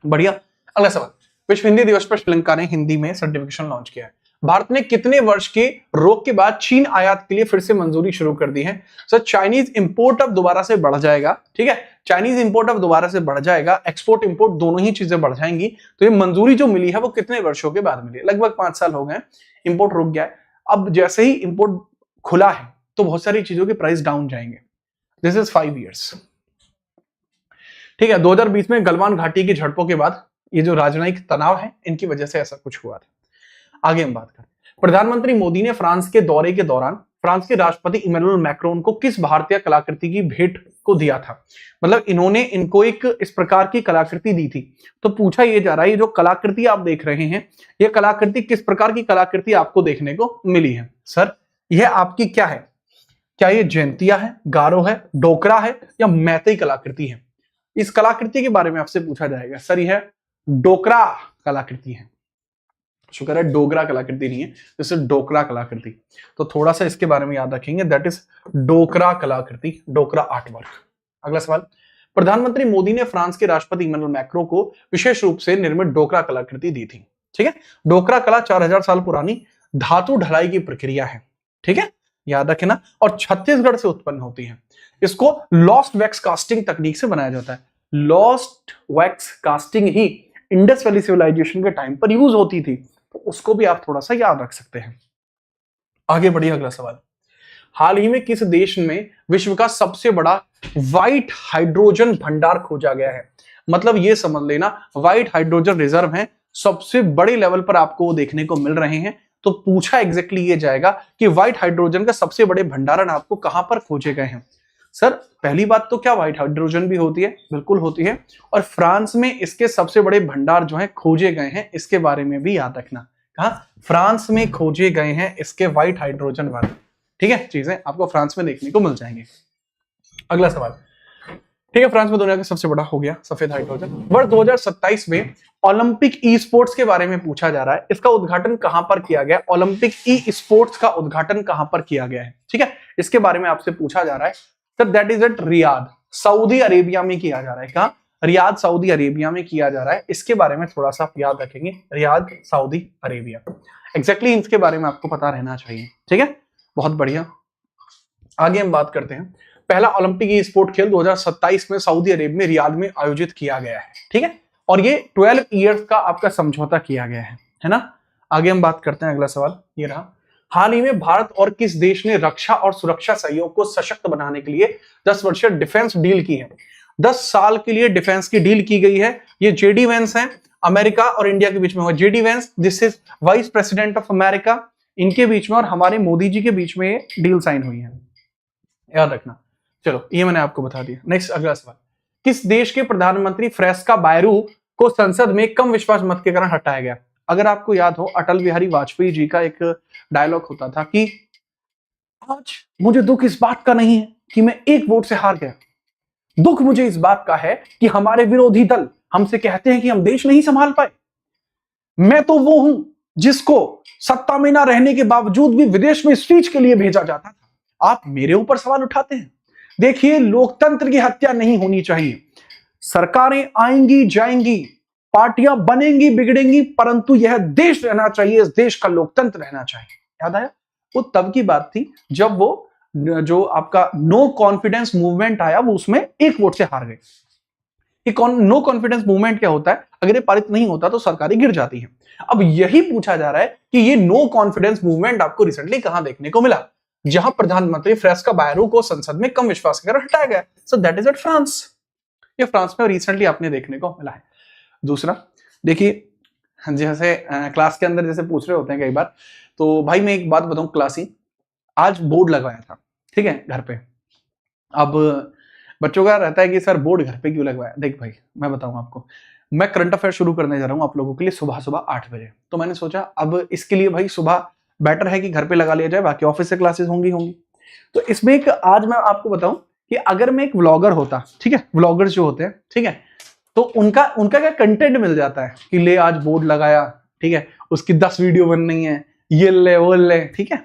बढ़िया। अगला सवाल, विश्व हिंदी दिवस पर श्रीलंका ने हिंदी में सर्टिफिकेशन लॉन्च किया है। भारत ने कितने वर्ष के रोक के बाद चीन आयात के लिए फिर से मंजूरी शुरू कर दी है? सर चाइनीज इंपोर्ट अब दोबारा से बढ़ जाएगा। ठीक है, चाइनीज इंपोर्ट अब दोबारा से बढ़ जाएगा, एक्सपोर्ट इंपोर्ट दोनों ही चीजें बढ़ जाएंगी। तो ये मंजूरी जो मिली है वो कितने वर्षों के बाद मिली है? लगभग 5 साल हो गए, इंपोर्ट रुक गया है। अब जैसे ही इंपोर्ट खुला है तो बहुत सारी चीजों के प्राइस डाउन जाएंगे। This is 5 years। ठीक है, 2020 में गलवान घाटी की झड़पों के बाद ये जो राजनयिक तनाव है इनकी वजह से ऐसा कुछ हुआ था। आगे हम बात करें, प्रधानमंत्री मोदी ने फ्रांस के दौरे के दौरान फ्रांस के राष्ट्रपति इमैनुअल मैक्रोन को किस भारतीय कलाकृति की भेंट को दिया था? मतलब इन्होंने इनको एक इस प्रकार की कलाकृति दी थी। तो पूछा यह जा रहा है, ये जो कलाकृति आप देख रहे हैं, ये कलाकृति किस प्रकार की कलाकृति आपको देखने को मिली है? सर यह आपकी क्या है? क्या ये जयंतिया है, गारो है, डोकरा है या मैतेई कलाकृति है? इस कलाकृति के बारे में आपसे पूछा जाएगा। सर यह डोकरा कलाकृति है। शुक्र है डोगरा कलाकृति नहीं है, जैसे डोकरा कलाकृति। तो थोड़ा सा इसके बारे में याद रखेंगे, दैट इज डोकरा कलाकृति, डोकरा आर्ट वर्क। अगला सवाल, प्रधानमंत्री मोदी ने फ्रांस के राष्ट्रपति इमैनुअल मैक्रों को विशेष रूप से निर्मित डोकरा कलाकृति दी थी। ठीक है, डोकरा कला 4000 साल पुरानी धातु ढलाई की प्रक्रिया है। ठीक है, याद रखना, और छत्तीसगढ़ से उत्पन्न होती है। इसको लॉस्ट वैक्स कास्टिंग तकनीक से बनाया जाता है। लॉस्ट वैक्स कास्टिंग ही इंडस वैली सिविलाइजेशन के टाइम पर यूज होती थी, तो उसको भी आप थोड़ा सा याद रख सकते हैं। आगे बढ़िए, अगला सवाल। हाल ही में किस देश में विश्व का सबसे बड़ा व्हाइट हाइड्रोजन भंडार खोजा गया है? मतलब ये समझ लेना, व्हाइट हाइड्रोजन रिजर्व है, सबसे बड़े लेवल पर आपको वो देखने को मिल रहे हैं। तो पूछा एग्जैक्टली ये जाएगा कि व्हाइट हाइड्रोजन का सबसे बड़े भंडारण आपको कहां पर खोजे गए हैं? सर पहली बात तो क्या व्हाइट हाइड्रोजन भी होती है? बिल्कुल होती है। और फ्रांस में इसके सबसे बड़े भंडार जो है खोजे गए हैं, इसके बारे में भी याद रखना। कहा? फ्रांस में खोजे गए हैं इसके व्हाइट हाइड्रोजन वाले। ठीक है, चीजें आपको फ्रांस में देखने को मिल जाएंगे। अगला सवाल। ठीक है, फ्रांस में दुनिया का सबसे बड़ा हो गया सफेद हाइड्रोजन। वर्ष 2027 में ओलंपिक ई स्पोर्ट्स के बारे में पूछा जा रहा है, इसका उद्घाटन कहां पर किया गया? ओलंपिक ई स्पोर्ट्स का उद्घाटन कहां पर किया गया है? ठीक है, इसके बारे में आपसे पूछा जा रहा है। Sir that is at Riyadh, Saudi Arabia में किया जा रहा है। कहां? रियाद, सऊदी अरेबिया में किया जा रहा है। इसके बारे में थोड़ा सा आप याद रखेंगे, रियाद, सऊदी अरेबिया। एग्जैक्टली इसके बारे में आपको पता रहना चाहिए। ठीक है, बहुत बढ़िया। आगे हम बात करते हैं। पहला ओलंपिक ई स्पोर्ट खेल 2027 में सऊदी अरेबिया में रियाद में आयोजित किया गया है। ठीक है, और ये 12 ईयर्स का आपका समझौता किया गया है ना। आगे हम बात करते हैं, अगला सवाल ये रहा। हाल ही में भारत और किस देश ने रक्षा और सुरक्षा सहयोग को सशक्त बनाने के लिए 10 वर्षीय डिफेंस डील की है? 10 साल के लिए डिफेंस की डील की गई है। ये जेडी वेंस है, अमेरिका और इंडिया के बीच में हुआ। JD Vance this is vice president of America, इनके बीच में और हमारे मोदी जी के बीच में ये डील साइन हुई है, याद रखना। चलो ये मैंने आपको बता दिया। नेक्स्ट, अगला सवाल। किस देश के प्रधानमंत्री फ्रेस्का बायरू को संसद में कम विश्वास मत के कारण हटाया गया? अगर आपको याद हो, अटल बिहारी वाजपेयी जी का एक डायलॉग होता था कि आज मुझे दुख इस बात का नहीं है कि मैं एक वोट से हार गया, दुख मुझे इस बात का है कि हमारे विरोधी दल हमसे कहते हैं कि हम देश नहीं संभाल पाए। मैं तो वो हूं जिसको सत्ता में ना रहने के बावजूद भी विदेश में स्पीच के लिए भेजा जाता था। आप मेरे ऊपर सवाल उठाते हैं। देखिए, लोकतंत्र की हत्या नहीं होनी चाहिए। सरकारें आएंगी जाएंगी, पार्टियां बनेंगी बिगड़ेंगी, परंतु यह देश रहना चाहिए, इस देश का लोकतंत्र रहना चाहिए। याद आया? वो तब की बात थी जब वो जो आपका नो कॉन्फिडेंस मूवमेंट आया, वो उसमें एक वोट से हार गए। नो कॉन्फिडेंस मूवमेंट क्या होता है? अगर ये पारित नहीं होता तो सरकारें गिर जाती है। अब यही पूछा जा रहा है कि ये नो कॉन्फिडेंस मूवमेंट आपको रिसेंटली कहां देखने को मिला? जहां प्रधानमंत्री फ्रेस्का बायरू को संसद में कम विश्वास कर हटाया गया। So that is at France. ये फ्रांस में रिसेंटली आपने देखने को मिला है। दूसरा देखिए, जैसे क्लास के अंदर जैसे पूछ रहे होते हैं कई बार, तो भाई मैं एक बात बताऊं, क्लासी आज बोर्ड लगवाया था, ठीक है, घर पे। अब बच्चों का रहता है कि सर बोर्ड घर पे क्यों लगवाया? देख भाई मैं बताऊं आपको, मैं करंट अफेयर शुरू करने जा रहा हूं आप लोगों के लिए सुबह सुबह 8 बजे। तो मैंने सोचा अब इसके लिए भाई सुबह बेटर है कि घर पे लगा लिया जाए, बाकी ऑफिस से क्लासेस होंगी। तो इसमें एक आज मैं आपको बताऊं कि अगर मैं एक व्लॉगर होता, ठीक है, व्लॉगर्स जो होते हैं, ठीक है, तो उनका क्या कंटेंट मिल जाता है कि ले आज बोर्ड लगाया, ठीक है, उसकी 10 वीडियो बननी है, ये ले वो ले, ठीक है।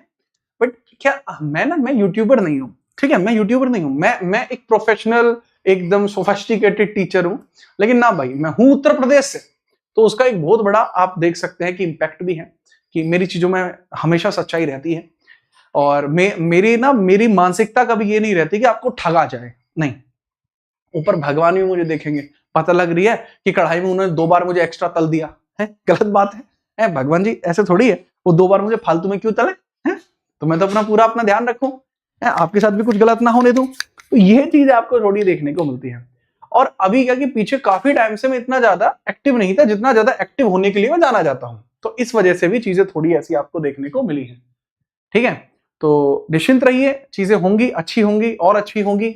बट क्या मैं यूट्यूबर नहीं हूं, ठीक है, मैं यूट्यूबर नहीं हूं, मैं एक प्रोफेशनल एकदम सोफिस्टिकेटेड टीचर हूं। लेकिन ना भाई, मैं हूं उत्तर प्रदेश से, तो उसका एक बहुत बड़ा आप देख सकते हैं कि इंपैक्ट भी है कि मेरी चीजों में हमेशा सच्चाई रहती है। और मेरी मानसिकता कभी ये नहीं रहती कि आपको ठगा जाए, नहीं। ऊपर भगवान भी मुझे देखेंगे, पता लग रही है कि कढ़ाई में उन्होंने 2 बार मुझे एक्स्ट्रा तल दिया है, गलत बात है भगवान जी, ऐसे थोड़ी है, वो 2 बार मुझे फालतू में क्यों तले हैं? तो मैं तो अपना ध्यान रखूं, आपके साथ भी कुछ गलत ना होने दूं। तो ये चीज आपको थोड़ी देखने को मिलती है। और अभी क्या कि पीछे काफी टाइम से मैं इतना ज्यादा एक्टिव नहीं था जितना ज्यादा एक्टिव होने के लिए मैं जाना जाता हूं, तो इस वजह से भी चीजें थोड़ी ऐसी आपको देखने को मिली है। ठीक है, तो निश्चिंत रहिए, चीजें होंगी, अच्छी होंगी और अच्छी होंगी,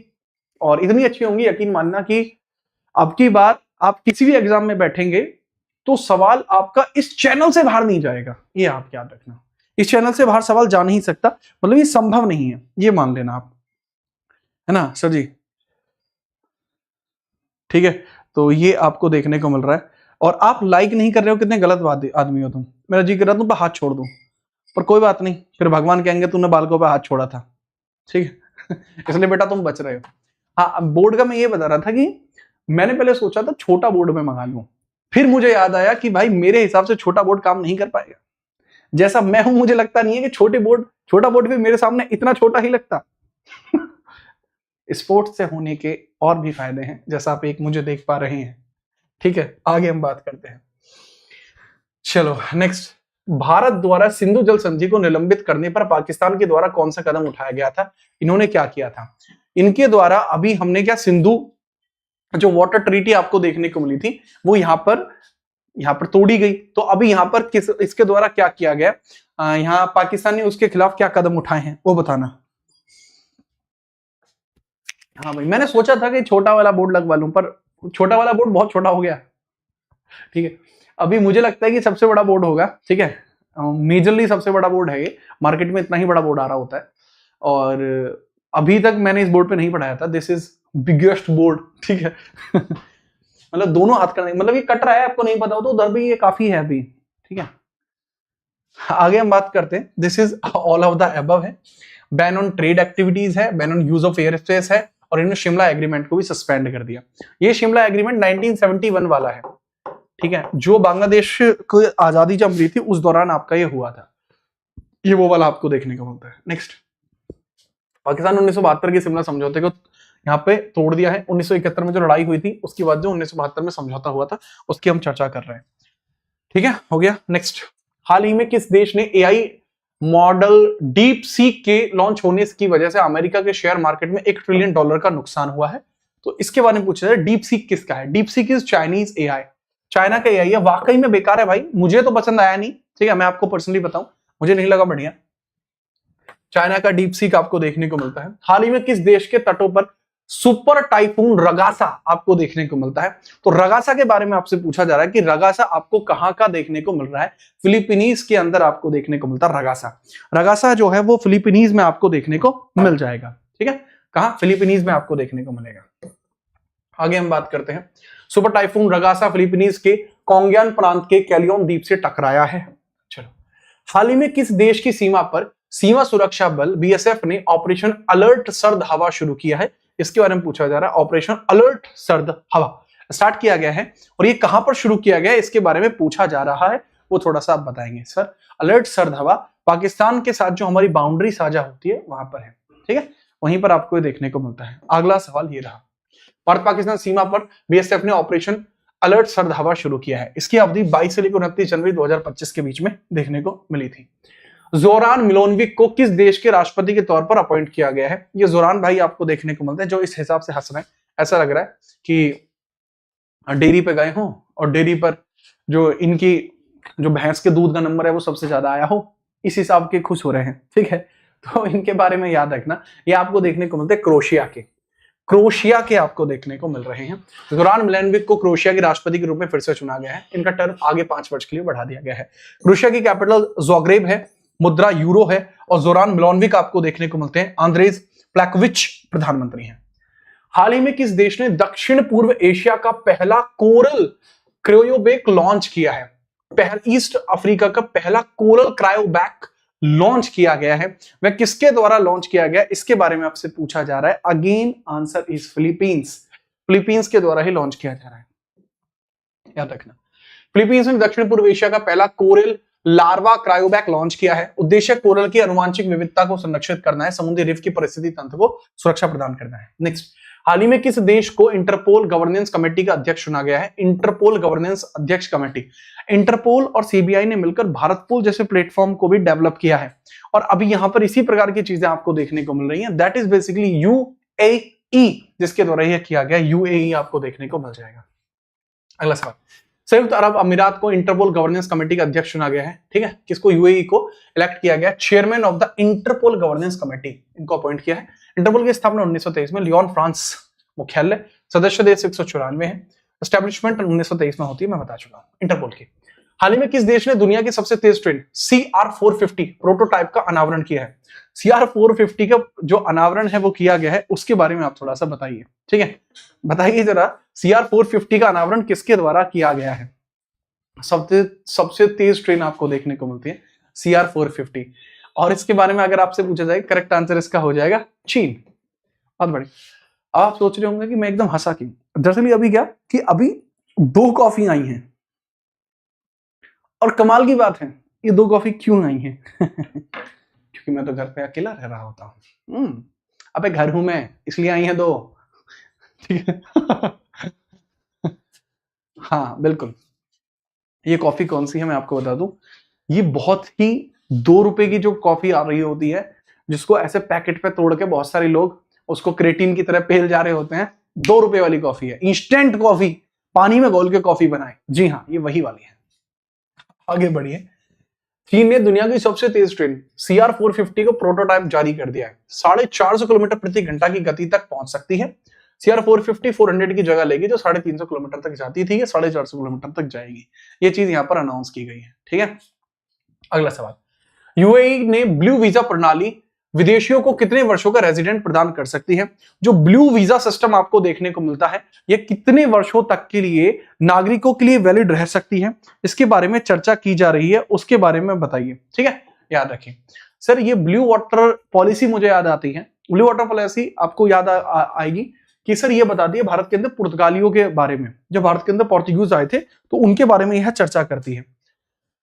और इतनी अच्छी होंगी यकीन मानना कि अब की बार आप किसी भी एग्जाम में बैठेंगे तो सवाल आपका इस चैनल से बाहर नहीं जाएगा, ये आप याद रखना। इस चैनल से बाहर सवाल जा नहीं सकता, मतलब ये संभव नहीं है, ये मान लेना आप, है ना सर जी? ठीक है, तो ये आपको देखने को मिल रहा है। और आप लाइक नहीं कर रहे हो, कितने गलत आदमी हो तुम। मेरा जी कर रहा तुम पे हाथ छोड़ दूं, पर कोई बात नहीं, फिर भगवान कहेंगे तूने बालकों पे हाथ छोड़ा था, ठीक है। इसलिए बेटा तुम बच रहे हो। हाँ, बोर्ड का मैं ये बता रहा था कि मैंने पहले सोचा था छोटा बोर्ड में मंगा लूं, फिर मुझे याद आया कि भाई मेरे हिसाब से छोटा बोर्ड काम नहीं कर पाएगा। जैसा मैं हूं मुझे लगता नहीं है कि छोटा बोर्ड भी मेरे सामने इतना छोटा ही लगता। स्पोर्ट्स से होने के और भी फायदे हैं, जैसा आप एक मुझे देख पा रहे हैं, ठीक है, आगे हम बात करते हैं। चलो नेक्स्ट, भारत द्वारा सिंधु जल संधि को निलंबित करने पर पाकिस्तान के द्वारा कौन सा कदम उठाया गया था? इन्होंने क्या किया था? इनके द्वारा अभी हमने क्या, सिंधु जो वाटर ट्रीटी आपको देखने को मिली थी वो यहां पर तोड़ी गई। तो अभी यहां पर किस, इसके द्वारा क्या किया गया, यहाँ पाकिस्तान ने उसके खिलाफ क्या कदम उठाए हैं वो बताना। हाँ भाई, मैंने सोचा था कि छोटा वाला बोर्ड लगवा लूं, पर छोटा वाला बोर्ड बहुत छोटा हो गया। ठीक है, अभी मुझे लगता है कि सबसे बड़ा बोर्ड होगा। ठीक है, मेजरली सबसे बड़ा बोर्ड है ये, मार्केट में इतना ही बड़ा बोर्ड आ रहा होता है, और अभी तक मैंने इस बोर्ड पे नहीं पढ़ाया था। This is biggest board. ठीक है मतलब दोनों हाथ करने, मतलब ये कट रहा है, आपको नहीं पता हो तो उधर भी ये काफी है अभी। ठीक है, आगे हम बात करते हैं। This is all of the above है, बैन ऑन ट्रेड एक्टिविटीज है, ban on use of air space है, और इन्होंने शिमला एग्रीमेंट को भी सस्पेंड कर दिया। ये शिमला एग्रीमेंट 1971 वाला है। ठीक है, जो बांग्लादेश को आजादी जब मिली थी उस दौरान आपका ये हुआ था, ये वो वाला आपको देखने को मिलता है। नेक्स्ट, पाकिस्तान 1972 के शिमला समझौते को यहाँ पे तोड़ दिया है। 1971 में जो लड़ाई हुई थी उसके बाद जो 1972 में समझौता हुआ था उसकी हम चर्चा कर रहे हैं। ठीक है, हो गया। नेक्स्ट, हाल ही में किस देश ने एआई मॉडल डीप सीक के लॉन्च होने की वजह से अमेरिका के शेयर मार्केट में $1 ट्रिलियन का नुकसान हुआ है? तो इसके बारे में पूछा जाए, डीप सीक किसका है? Deep seek is Chinese AI, China का एआई है। वाकई में बेकार है भाई, मुझे तो पसंद आया नहीं। ठीक है, मैं आपको पर्सनली बताऊं, मुझे नहीं लगा बढ़िया। चाइना का डीप सीक आपको देखने को मिलता है। हाल ही में किस देश के तटों पर सुपर टाइफून रगासा आपको देखने को मिलता है? तो रगासा के बारे में आपसे पूछा जा रहा है कि रगासा आपको कहां का देखने को मिल रहा है? फिलीपीनीज के अंदर आपको देखने को मिलता है रगासा। रगासा जो है वो फिलीपीनीज में आपको देखने को मिल जाएगा। ठीक है, कहां? फिलीपीनीज में आपको देखने को मिलेगा। आगे हम बात करते हैं। सुपर टाइफून रगासा फिलीपीनीज के कोंगयान प्रांत के कैलियोन द्वीप से टकराया है। चलो, हाल ही में किस देश की सीमा पर सीमा सुरक्षा बल बीएसएफ ने ऑपरेशन अलर्ट सर्द हवा शुरू किया है? इसके बारे में पूछा जा रहा है। ऑपरेशन अलर्ट सर्द हवा स्टार्ट किया गया है, और ये कहां पर शुरू किया गया है इसके बारे में पूछा जा रहा है, वो थोड़ा सा आप बताएंगे। सर, अलर्ट सर्द हवा पाकिस्तान के साथ जो हमारी बाउंड्री साझा होती है वहां पर है। ठीक है, वहीं पर आपको ये देखने को मिलता है। अगला सवाल ये रहा, भारत पाकिस्तान सीमा पर बीएसएफ ने ऑपरेशन अलर्ट सर्द हवा शुरू किया है। इसकी अवधि 22 से लेकर 29 जनवरी 2025 के बीच में देखने को मिली थी। जोरान मिलोनविक को किस देश के राष्ट्रपति के तौर पर अपॉइंट किया गया है? ये जोरान भाई आपको देखने को मिलते हैं, जो इस हिसाब से हंस रहे हैं, ऐसा लग रहा है कि डेयरी पे गए हों और डेयरी पर जो इनकी जो भैंस के दूध का नंबर है वो सबसे ज्यादा आया हो, इस हिसाब के खुश हो रहे हैं। ठीक है, तो इनके बारे में याद रखना, ये आपको देखने को मिलते हैं क्रोशिया के आपको देखने को मिल रहे हैं। जोरान मिलोनविक को क्रोशिया के राष्ट्रपति के रूप में फिर से चुना गया है। इनका टर्म आगे 5 वर्ष के लिए बढ़ा दिया गया है। क्रोशिया की कैपिटल ज़ाग्रेब है, मुद्रा यूरो है, और जोरान मिलोनविक आपको देखने को मिलते हैं अंद्रेज प्लेकोविच प्रधानमंत्री हैं। हाल ही में किस देश ने दक्षिण पूर्व एशिया का पहला कोरल क्रायोबैक लॉन्च किया है? ईस्ट अफ्रीका का पहला कोरल क्रायोबैक लॉन्च किया गया है, वह किसके द्वारा लॉन्च किया गया इसके बारे में आपसे पूछा जा रहा है। अगेन आंसर इज फिलीपींस के द्वारा ही लॉन्च किया जा रहा है, याद रखना। फिलीपींस ने दक्षिण पूर्व एशिया का पहला कोरल लार्वा क्रायोबैक लॉन्च किया है। उद्देश्य कोरल की आनुवांशिक विविधता को संरक्षित करना है, समुद्री रिफ की परिस्थिति तंत्र को सुरक्षा प्रदान करना है। नेक्स्ट, हाल ही में किस देश को इंटरपोल गवर्नेंस कमेटी का अध्यक्ष चुना गया है? इंटरपोल गवर्नेंस अध्यक्ष कमेटी, इंटरपोल और सीबीआई ने मिलकर भारतपोल जैसे प्लेटफॉर्म को भी डेवलप किया है, और अभी यहां पर इसी प्रकार की चीजें आपको देखने को मिल रही हैं। दैट इज बेसिकली यूएई, जिसके द्वारा यह किया गया। यूएई आपको देखने को मिल जाएगा। अगला सवाल, संयुक्त अरब अमीरात को इंटरपोल गवर्नेंस कमेटी का अध्यक्ष चुना गया है। ठीक है, किसको? यूएई को इलेक्ट किया गया। Chairman of the Interpol governance committee इनको अपॉइंट किया है। इंटरपोल की स्थापना 1923 में लियोन फ्रांस मुख्यालय, सदस्य देश 194 है, एस्टेब्लिशमेंट 1923 में होती है, मैं बता चुका हूं इंटरपोल की। हाल ही में किस देश ने दुनिया की सबसे तेज ट्रेन CR450 प्रोटोटाइप का अनावरण किया है? CR450 का जो अनावरण है वो किया गया है, उसके बारे में आप थोड़ा सा बताइए। ठीक है, बताइए जरा, CR450 का अनावरण किसके द्वारा किया गया है? सबसे तेज ट्रेन आपको देखने को मिलती है CR450, और इसके बारे में अगर आपसे पूछा जाए, करेक्ट आंसर इसका हो जाएगा चीन। बहुत बढ़िया। आप सोच रहे होंगे कि मैं एकदम हंसा क्यों? दरअसल अभी क्या कि अभी 2 कॉफी आई हैं, और कमाल की बात है, ये 2 कॉफी क्यों आई हैं? क्योंकि मैं तो घर पे अकेला रह रहा होता हूँ। अबे घर हूं मैं, इसलिए आई हैं 2। ठीक है। हाँ बिल्कुल। ये कॉफी कौन सी है मैं आपको बता दूं, ये बहुत ही 2 रुपए की जो कॉफी आ रही होती है, जिसको ऐसे पैकेट पे तोड़ के बहुत सारे लोग उसको क्रेटीन की तरह पेल जा रहे होते हैं, 2 रुपए वाली कॉफी है, इंस्टेंट कॉफी, पानी में घोल के कॉफी बनाए, जी हाँ ये वही वाली है। आगे बढ़िए। चीन ने दुनिया की सबसे तेज ट्रेन CR450 को प्रोटोटाइप जारी कर दिया है। 450 किलोमीटर प्रति घंटा की गति तक पहुंच सकती है। CR450 400 की जगह लेगी, जो 350 किलोमीटर तक जाती थी, ये 450 किलोमीटर तक जाएगी। ये चीज यहां पर अनाउंस की गई है, ठीक है। अगला सवाल, यूएई ने ब्लू वीजा प्रणाली विदेशियों को कितने वर्षों का रेजिडेंट प्रदान कर सकती है। जो ब्लू वीजा सिस्टम आपको देखने को मिलता है, ये कितने वर्षों तक के लिए नागरिकों के लिए वैलिड रह सकती है, इसके बारे में चर्चा की जा रही है, उसके बारे में बताइए, ठीक है। याद रखिए सर, ये ब्लू वाटर पॉलिसी मुझे याद आती है, ब्लू वाटर पॉलिसी आपको याद आएगी कि सर ये बताती है भारत के अंदर पुर्तगालियों के बारे में, जब भारत के अंदर पोर्तुगीज आए थे तो उनके बारे में यह चर्चा करती है।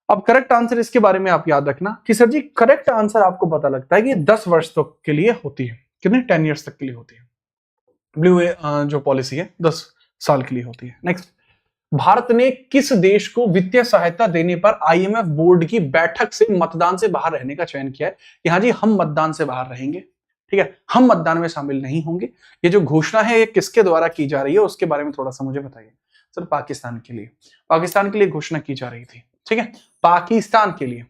अब करेक्ट आंसर इसके बारे में आप याद रखना कि सर जी करेक्ट आंसर आपको पता लगता है कि 10 वर्ष तक के लिए होती है, कितने 10 इयर्स तक के लिए होती है ब्लू जो पॉलिसी है 10 साल के लिए होती है। नेक्स्ट, भारत ने किस देश को वित्तीय सहायता देने पर IMF बोर्ड की बैठक से मतदान से बाहर रहने का चयन किया है कि हाँ जी हम मतदान से बाहर रहेंगे, ठीक है, हम मतदान में शामिल नहीं होंगे। ये जो घोषणा है ये किसके द्वारा की जा रही है उसके बारे में थोड़ा सा मुझे बताइए। सर पाकिस्तान के लिए घोषणा की जा रही थी, ठीक है, पाकिस्तान के लिए,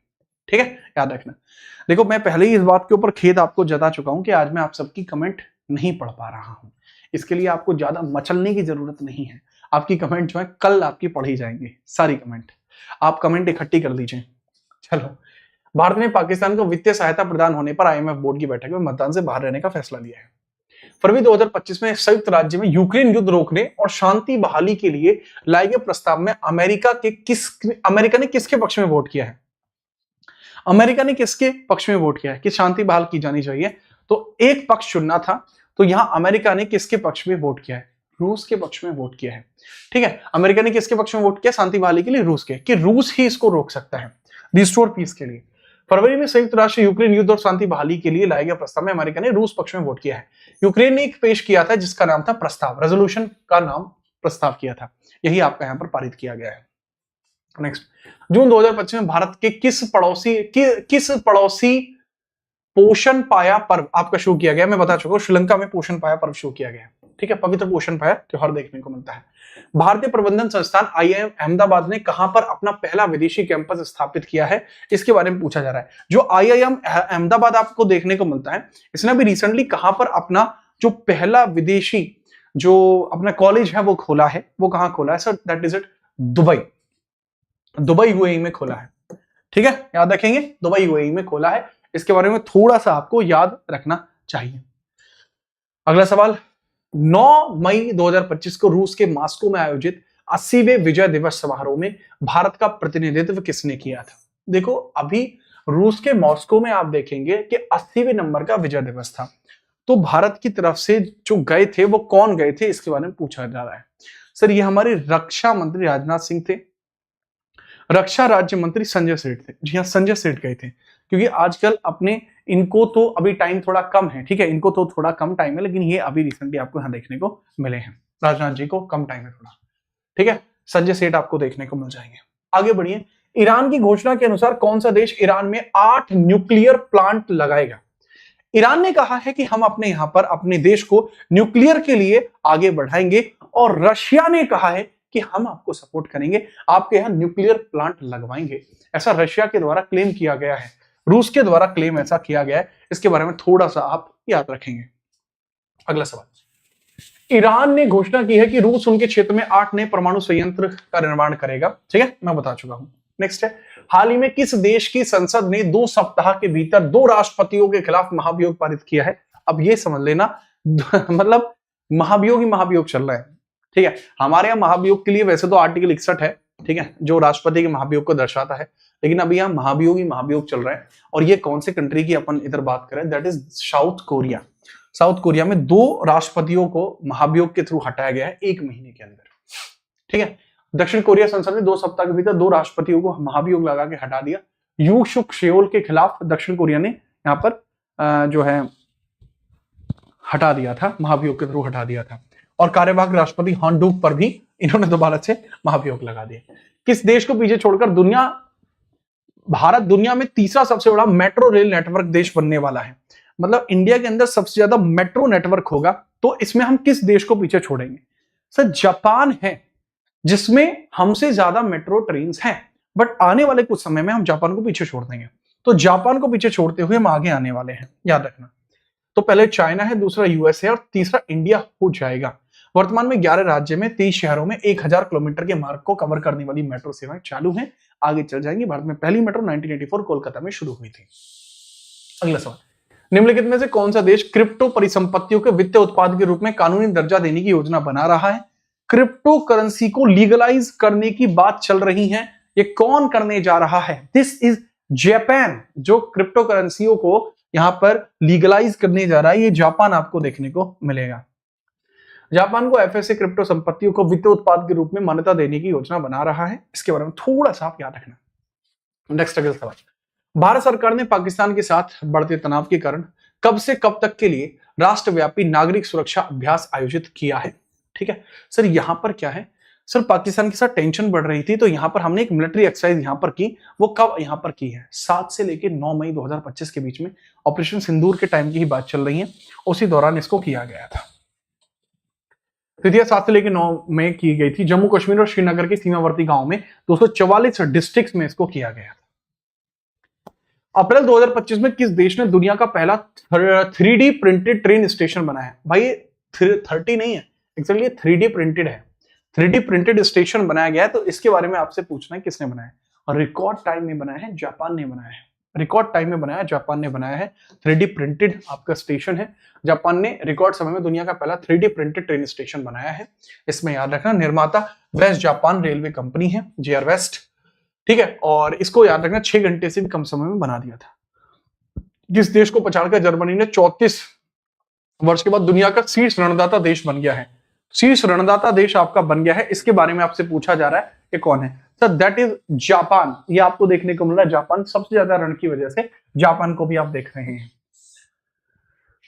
ठीक है, याद रखना। देखो मैं पहले ही इस बात के ऊपर खेद आपको जता चुका हूं कि आज मैं आप सबकी कमेंट नहीं पढ़ पा रहा हूं, इसके लिए आपको ज्यादा मचलने की जरूरत नहीं है, आपकी कमेंट जो है कल आपकी पढ़ी जाएंगी, सारी कमेंट आप कमेंट इकट्ठी कर लीजिए। चलो, भारत ने पाकिस्तान को वित्तीय सहायता प्रदान होने पर IMF बोर्ड की बैठक में मतदान से बाहर रहने का फैसला लिया है। फरवरी 2025 में संयुक्त राज्य में यूक्रेन युद्ध रोकने और शांति बहाली के लिए लाए गए प्रस्ताव में अमेरिका ने किसके पक्ष में वोट किया है। अमेरिका ने किसके पक्ष में वोट किया है कि शांति बहाल की जानी चाहिए, तो एक पक्ष चुनना था, तो यहां अमेरिका ने किसके पक्ष में वोट किया है, रूस के पक्ष में वोट किया है, ठीक है। अमेरिका ने किसके पक्ष में वोट किया शांति बहाली के लिए, रूस के, कि रूस ही इसको रोक सकता है रिस्टोर पीस के लिए। फरवरी में संयुक्त राष्ट्र यूक्रेन युद्ध और शांति बहाली के लिए लाए गए प्रस्ताव में अमेरिका ने रूस पक्ष में वोट किया है। यूक्रेन ने एक पेश किया था जिसका नाम था प्रस्ताव, रेजोल्यूशन का नाम प्रस्ताव किया था, यही आपका यहां पर पारित किया गया है। नेक्स्ट, जून 2025 में भारत के किस पड़ोसी पोषण पाया पर्व आपका शुरू किया गया, मैं बता चुका हूं श्रीलंका में पोषण पाया पर्व शुरू किया गया, ठीक है, पवित्र पोषण पाया त्योहार देखने को मिलता है। भारतीय प्रबंधन संस्थान IIM अहमदाबाद ने कहां पर अपना पहला विदेशी कैंपस स्थापित किया है, इसके बारे में पूछा जा रहा है। जो IIM अहमदाबाद आपको देखने को मिलता है, इसने अभी रिसेंटली कहां पर अपना जो पहला विदेशी जो अपना कॉलेज है वो खोला है, वो कहां खोला है sir, that is it Dubai UAE में खोला है, ठीक है, याद रखेंगे दुबई UAE में खोला है, इसके बारे में थोड़ा सा आपको याद रखना चाहिए। अगला सवाल, 9 मई 2025 को रूस के मॉस्को में आयोजित 80वें विजय दिवस समारोह में भारत का प्रतिनिधित्व किसने किया था। देखो अभी रूस के मॉस्को में आप देखेंगे कि 80वें नंबर का विजय दिवस था, तो भारत की तरफ से जो गए थे वो कौन गए थे इसके बारे में पूछा जा रहा है। सर ये हमारे रक्षा मंत्री राजनाथ सिंह थे, रक्षा राज्य मंत्री संजय सेठ थे, जी हाँ संजय सेठ गए थे, क्योंकि आजकल अपने इनको तो अभी टाइम थोड़ा कम है, ठीक है, इनको तो थोड़ा कम टाइम है, लेकिन ये अभी रिसेंटली आपको यहां देखने को मिले हैं, राजनाथ जी को कम टाइम है थोड़ा, ठीक है, संजय सेठ आपको देखने को मिल जाएंगे। आगे बढ़िए, ईरान की घोषणा के अनुसार कौन सा देश ईरान में 8 न्यूक्लियर प्लांट लगाएगा। ईरान ने कहा है कि हम अपने यहां पर अपने देश को न्यूक्लियर के लिए आगे बढ़ाएंगे, और रशिया ने कहा है कि हम आपको सपोर्ट करेंगे, आपके यहां न्यूक्लियर प्लांट लगवाएंगे, ऐसा रशिया के द्वारा क्लेम किया गया है, रूस के द्वारा क्लेम ऐसा किया गया है, इसके बारे में थोड़ा सा आप याद रखेंगे। अगला सवाल, ईरान ने घोषणा की है कि रूस उनके क्षेत्र में 8 नए परमाणु संयंत्र का निर्माण करेगा, ठीक है, मैं बता चुका हूं। नेक्स्ट है, हाल ही में किस देश की संसद ने 2 सप्ताह के भीतर 2 राष्ट्रपतियों के खिलाफ महाभियोग पारित किया है। अब ये समझ लेना मतलब महाभियोग ही महाभियोग चल रहा है, ठीक है, हमारे यहाँ महाभियोग के लिए वैसे तो आर्टिकल 61 है, ठीक है, जो राष्ट्रपति के महाभियोग को दर्शाता है, लेकिन अभी यहाँ महाभियोग ही महाभियोग चल रहा है। और ये कौन से कंट्री की अपन इधर बात करें, that is south Korea. South Korea में 2 राष्ट्रपतियों को महाभियोग के थ्रू हटाया गया है 1 महीने के अंदर, ठीक है। दक्षिण कोरिया संसद ने 2 सप्ताह के भीतर 2 राष्ट्रपतियों को महाभियोग लगा के हटा दिया। यू शुक शेओल के खिलाफ दक्षिण कोरिया ने यहाँ पर जो है हटा दिया था, महाभियोग के थ्रू हटा दिया था। और कार्यवाहक राष्ट्रपति हान डूक पर भी इन्होंने दोबारा से महाभियोग लगा दिए। किस देश को पीछे छोड़कर भारत दुनिया में तीसरा सबसे बड़ा मेट्रो रेल नेटवर्क देश बनने वाला है? मतलब इंडिया के अंदर सबसे ज्यादा मेट्रो नेटवर्क होगा, तो इसमें हम किस देश को पीछे छोड़ेंगे? सर जापान है, जिसमें हमसे ज्यादा मेट्रो ट्रेन हैं, बट आने वाले कुछ समय में हम जापान को पीछे छोड़ देंगे। तो जापान को पीछे छोड़ते हुए हम आगे आने वाले हैं, याद रखना। तो पहले चाइना है, दूसरा यूएस है और तीसरा इंडिया हो जाएगा। वर्तमान में 11 राज्य में 23 शहरों में 1000 किलोमीटर के मार्ग को कवर करने वाली मेट्रो सेवाएं चालू हैं, आगे चल जाएंगी। भारत में पहली मेट्रो 1984 कोलकाता में शुरू हुई थी। अगला सवाल, निम्नलिखित में से कौन सा देश क्रिप्टो परिसंपत्तियों के वित्तीय उत्पाद के रूप में कानूनी दर्जा देने की योजना बना रहा है? क्रिप्टो करेंसी को लीगलाइज करने की बात चल रही है, ये कौन करने जा रहा है? दिस इज जापान, जो क्रिप्टो करेंसियों को यहां पर लीगलाइज करने जा रहा है, ये जापान आपको देखने को मिलेगा। जापान को एफएसए क्रिप्टो संपत्तियों को वित्तीय उत्पाद के रूप में मान्यता देने की योजना बना रहा है, इसके बारे में थोड़ा सा आप याद रखना। नेक्स्ट अगला सवाल, भारत सरकार ने पाकिस्तान के साथ बढ़ते तनाव के कारण कब से कब तक के लिए राष्ट्रव्यापी नागरिक सुरक्षा अभ्यास आयोजित किया है? ठीक है सर, यहां पर क्या है सर, पाकिस्तान के साथ टेंशन बढ़ रही थी, तो यहां पर हमने एक मिलिट्री एक्सरसाइज यहां पर की। वो कब यहां पर की है? 7 से लेकर 9 मई 2025 के बीच में, ऑपरेशन सिंदूर के टाइम की ही बात चल रही है, उसी दौरान इसको किया गया था। तिथियां 7 से लेकर 9 में की गई थी। जम्मू कश्मीर और श्रीनगर के सीमावर्ती गांव में 244 डिस्ट्रिक्ट्स में इसको किया गया था। अप्रैल 2025 में किस देश ने दुनिया का पहला 3D प्रिंटेड ट्रेन स्टेशन बनाया? भाई ये 30 नहीं है, एक्चुअली 3D प्रिंटेड है। 3D प्रिंटेड स्टेशन बनाया गया है, तो इसके बारे में आपसे पूछना है किसने बनाया है? और रिकॉर्ड टाइम में बनाया है, जापान ने बनाया है। रिकॉर्ड टाइम में बनाया, जापान ने बनाया है। 3D प्रिंटेड आपका स्टेशन है, जापान ने रिकॉर्ड समय में दुनिया का पहला 3D प्रिंटेड ट्रेन स्टेशन बनाया है। इसमें याद रखना, निर्माता वेस्ट जापान रेलवे कंपनी है, जेआर वेस्ट, ठीक है। और इसको याद रखना 6 घंटे से भी कम समय में बना दिया था। जिस देश को पछाड़कर जर्मनी ने 34 वर्ष के बाद दुनिया का शीर्ष रणदाता देश बन गया है। शीर्ष रणदाता देश आपका बन गया है, इसके बारे में आपसे पूछा जा रहा है, ये कौन है? Sir that is Japan. ये आपको देखने को मिल रहा है, जापान सबसे ज्यादा रण की वजह से जापान को भी आप देख रहे हैं।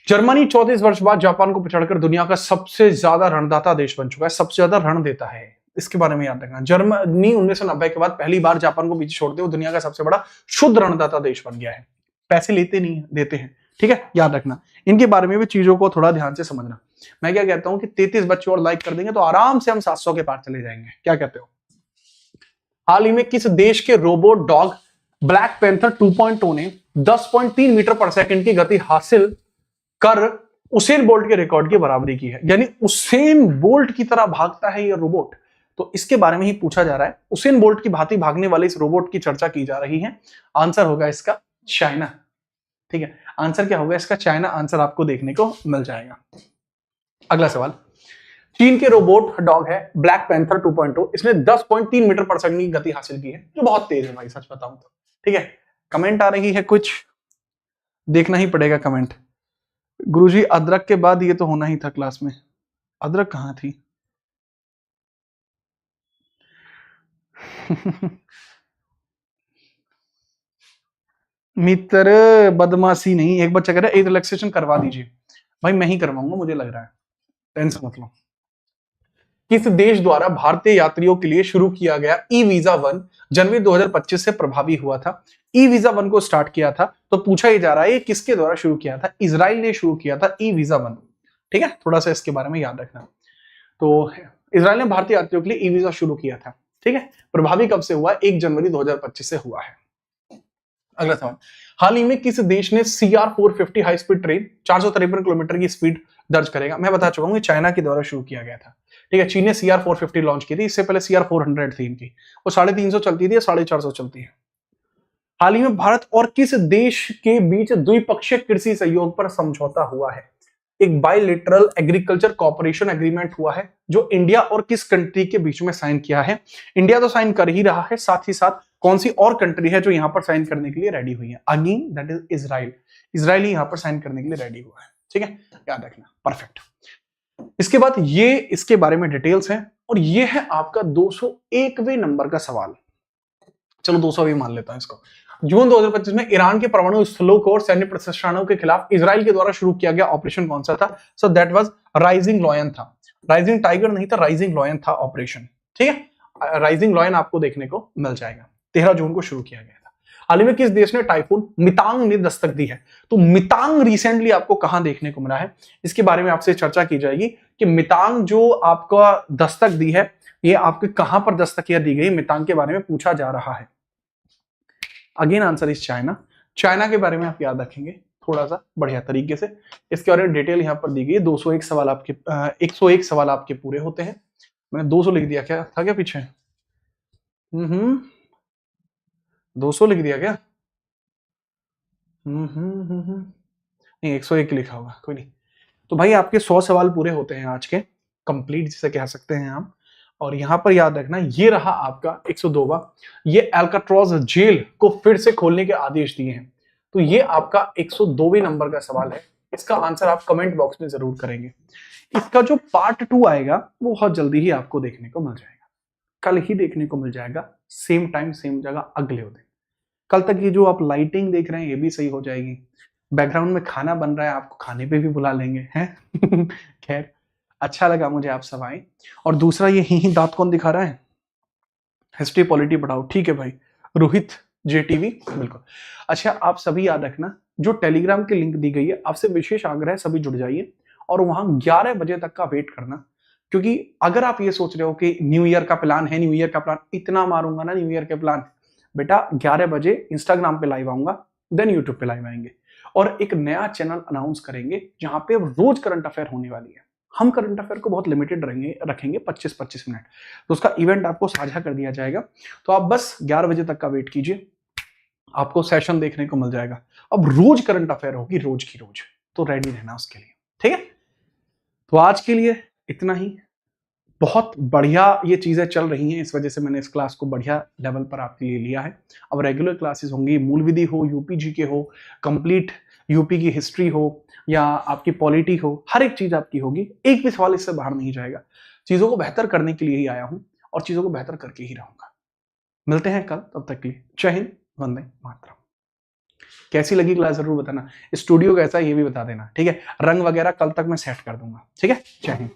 जर्मनी 34 वर्ष बाद जापान को पिछड़कर दुनिया का सबसे ज्यादा रणदाता देश बन चुका है, सबसे ज्यादा रण देता है, इसके बारे में याद रखना। जर्मनी 1990 के बाद पहली बार जापान को पीछे छोड़ते हुए दुनिया का सबसे बड़ा शुद्ध रणदाता देश बन गया है। पैसे लेते नहीं, देते हैं, ठीक है, याद रखना। इनके बारे में भी चीजों को थोड़ा ध्यान से समझना। मैं क्या कहता हूं कि 33 बच्चे और लाइक कर देंगे तो आराम से हम 700 के पार चले जाएंगे, क्या कहते हो? हाल ही में किस देश के रोबोट डॉग ब्लैक पैंथर 2.0 ने 10.3 मीटर पर सेकंड की गति हासिल कर उसेन बोल्ट के रिकॉर्ड की बराबरी की है? यानी उसेन बोल्ट की तरह भागता है ये रोबोट, तो इसके बारे में ही पूछा जा रहा है। उसेन बोल्ट की भांति भागने वाले इस रोबोट की चर्चा की जा रही है। आंसर होगा इसका चाइना, ठीक है। आंसर क्या होगा इसका? चाइना आंसर आपको देखने को मिल जाएगा। अगला सवाल, चीन के रोबोट डॉग है ब्लैक पैंथर 2.0, इसने 10.3 मीटर पर सेकंड की गति हासिल की है, जो बहुत तेज है भाई, सच बताऊं तो, ठीक है। कमेंट आ रही है कुछ, देखना ही पड़ेगा कमेंट। गुरुजी अदरक के बाद ये तो होना ही था क्लास में, अदरक कहां थी? मित्र बदमाशी नहीं। एक बच्चा कह रहा है एक रिलैक्सेशन करवा दीजिए, भाई मैं ही करवाऊंगा, मुझे लग रहा है, टेंशन मत लो। किस देश द्वारा भारतीय यात्रियों के लिए शुरू किया गया ई वीजा 1 जनवरी 2025 से प्रभावी हुआ था? ई वीजा 1 को स्टार्ट किया था, तो पूछा ही जा रहा है ये किसके द्वारा शुरू किया था? इजराइल ने शुरू किया था ई वीजा 1, ठीक है, थोड़ा सा इसके बारे में याद रखना। तो इजराइल ने भारतीय यात्रियों के लिए ई वीजा शुरू किया था, ठीक है। प्रभावी कब से हुआ? 1 जनवरी 2025 से हुआ है। अगला सवाल, हाल ही में किस देश ने CR450 high speed train 453 kilometre की स्पीड दर्ज करेगा? मैं बता चुका हूं, चाइना के द्वारा शुरू किया गया था, ठीक है। चीन ने CR450 लॉन्च की थी, इससे पहले CR400 थी इनकी, वो 350 चलती थी, 450 चलती है। हाल ही में भारत और किस देश के बीच द्विपक्षीय कृषि सहयोग पर समझौता हुआ है? एक बायलैटरल एग्रीकल्चर कॉर्पोरेशन एग्रीमेंट हुआ है, जो इंडिया और किस कंट्री के बीच में साइन किया है? इंडिया तो साइन कर ही रहा है, साथ ही साथ कौन सी और कंट्री है जो यहां पर साइन करने के लिए रेडी हुई है? Again that is Israel. Israel ही यहां पर साइन करने के लिए रेडी हुआ है, ठीक है, याद रखना, परफेक्ट। इसके बाद ये इसके बारे में डिटेल्स हैं, और ये है आपका 201वें नंबर का सवाल। चलो 200 मान लेता हूं इसको। जून 2025 में ईरान के परमाणु स्थलों को और सैन्य प्रतिष्ठानों के खिलाफ इजराइल के द्वारा शुरू किया गया ऑपरेशन कौन सा था? So that was rising lion था। राइजिंग टाइगर नहीं था, राइजिंग लॉयन था ऑपरेशन, ठीक है। राइजिंग लॉयन आपको देखने को मिल जाएगा। 13 जून को शुरू किया गया था। हाल ही में किस देश ने टाइफून मितांग ने दस्तक दी है? तो मितांग रिसेंटली आपको कहां देखने को मिला है, इसके बारे में आपसे चर्चा की जाएगी कि मितांग जो आपका दस्तक दी है, ये आपके कहां पर दस्तक दी गई, मितांग के बारे में पूछा जा रहा है। Again answer is China. China के बारे में आप याद रखेंगे थोड़ा सा बढ़िया तरीके से। इसके बारे में डिटेल यहां पर दी गई है। 201 सवाल आपके 101 सवाल आपके पूरे होते हैं। मैंने 200 लिख दिया, क्या था क्या पीछे? 200 लिख दिया क्या? नहीं, 101 लिखा होगा, कोई नहीं। तो भाई आपके 100 सवाल पूरे होते हैं आज के, कंप्लीट जिसे कह सकते हैं हम। और यहां पर याद रखना, ये रहा आपका 102वां। ये अल्काट्रॉज जेल को फिर से खोलने के आदेश दिए हैं। तो ये आपका 102वें नंबर का सवाल है। इसका आंसर आप कमेंट बॉक्स में जरूर करेंगे। इसका जो पार्ट 2 आएगा वो बहुत जल्दी ही आपको देखने को मिल जाएगा, कल ही देखने को मिल जाएगा, सेम टाइम सेम जगह अगले दिन। कल तक ये जो आप लाइटिंग देख रहे हैं ये भी सही हो जाएगी। बैकग्राउंड में खाना बन रहा है, आपको खाने पे भी बुला लेंगे हैं। खैर, अच्छा लगा मुझे आप सब आए। और दूसरा ये ही दांत कौन दिखा रहा है? हिस्ट्री पॉलिटी पढ़ाओ, ठीक है भाई, रोहित जेटीवी, बिल्कुल। अच्छा, आप सभी याद रखना, जो टेलीग्राम की लिंक दी गई है, आपसे विशेष आग्रह है सभी जुड़ जाइए और वहां 11 बजे तक का वेट करना। क्योंकि अगर आप ये सोच रहे हो कि न्यू ईयर का प्लान है, न्यू ईयर का प्लान इतना मारूंगा ना, न्यू ईयर के प्लान, बेटा 11 बजे इंस्टाग्राम पे लाइव आऊंगा, देन यूट्यूब पे लाइव आएंगे और एक नया चैनल अनाउंस करेंगे जहां पे रोज करंट अफेयर होने वाली है। हम करंट अफेयर को बहुत लिमिटेड रखेंगे 25-25 मिनट। तो उसका इवेंट आपको साझा कर दिया जाएगा। तो आप बस 11 बजे तक का वेट कीजिए, आपको सेशन देखने को मिल जाएगा। अब रोज करंट अफेयर होगी, रोज की रोज, तो रेडी रहना उसके लिए, ठीक है। तो आज के लिए इतना ही। बहुत बढ़िया ये चीजें चल रही हैं, इस वजह से मैंने इस क्लास को बढ़िया लेवल पर आपके लिए लिया है। अब रेगुलर क्लासेस होंगी, मूल विधि हो, यूपी जीके हो, कंप्लीट यूपी की हिस्ट्री हो या आपकी पॉलिटी हो, हर एक चीज आपकी होगी। एक भी सवाल इससे बाहर नहीं जाएगा। चीजों को बेहतर करने के लिए ही आया हूं और चीजों को बेहतर करके ही रहूंगा। मिलते हैं कल, तब तक के लिए जय हिंद, वंदे मातरम। कैसी लगी क्लास जरूर बताना, स्टूडियो कैसा है ये भी बता देना, ठीक है। रंग वगैरह कल तक मैं सेट कर दूंगा, ठीक है। जय हिंद।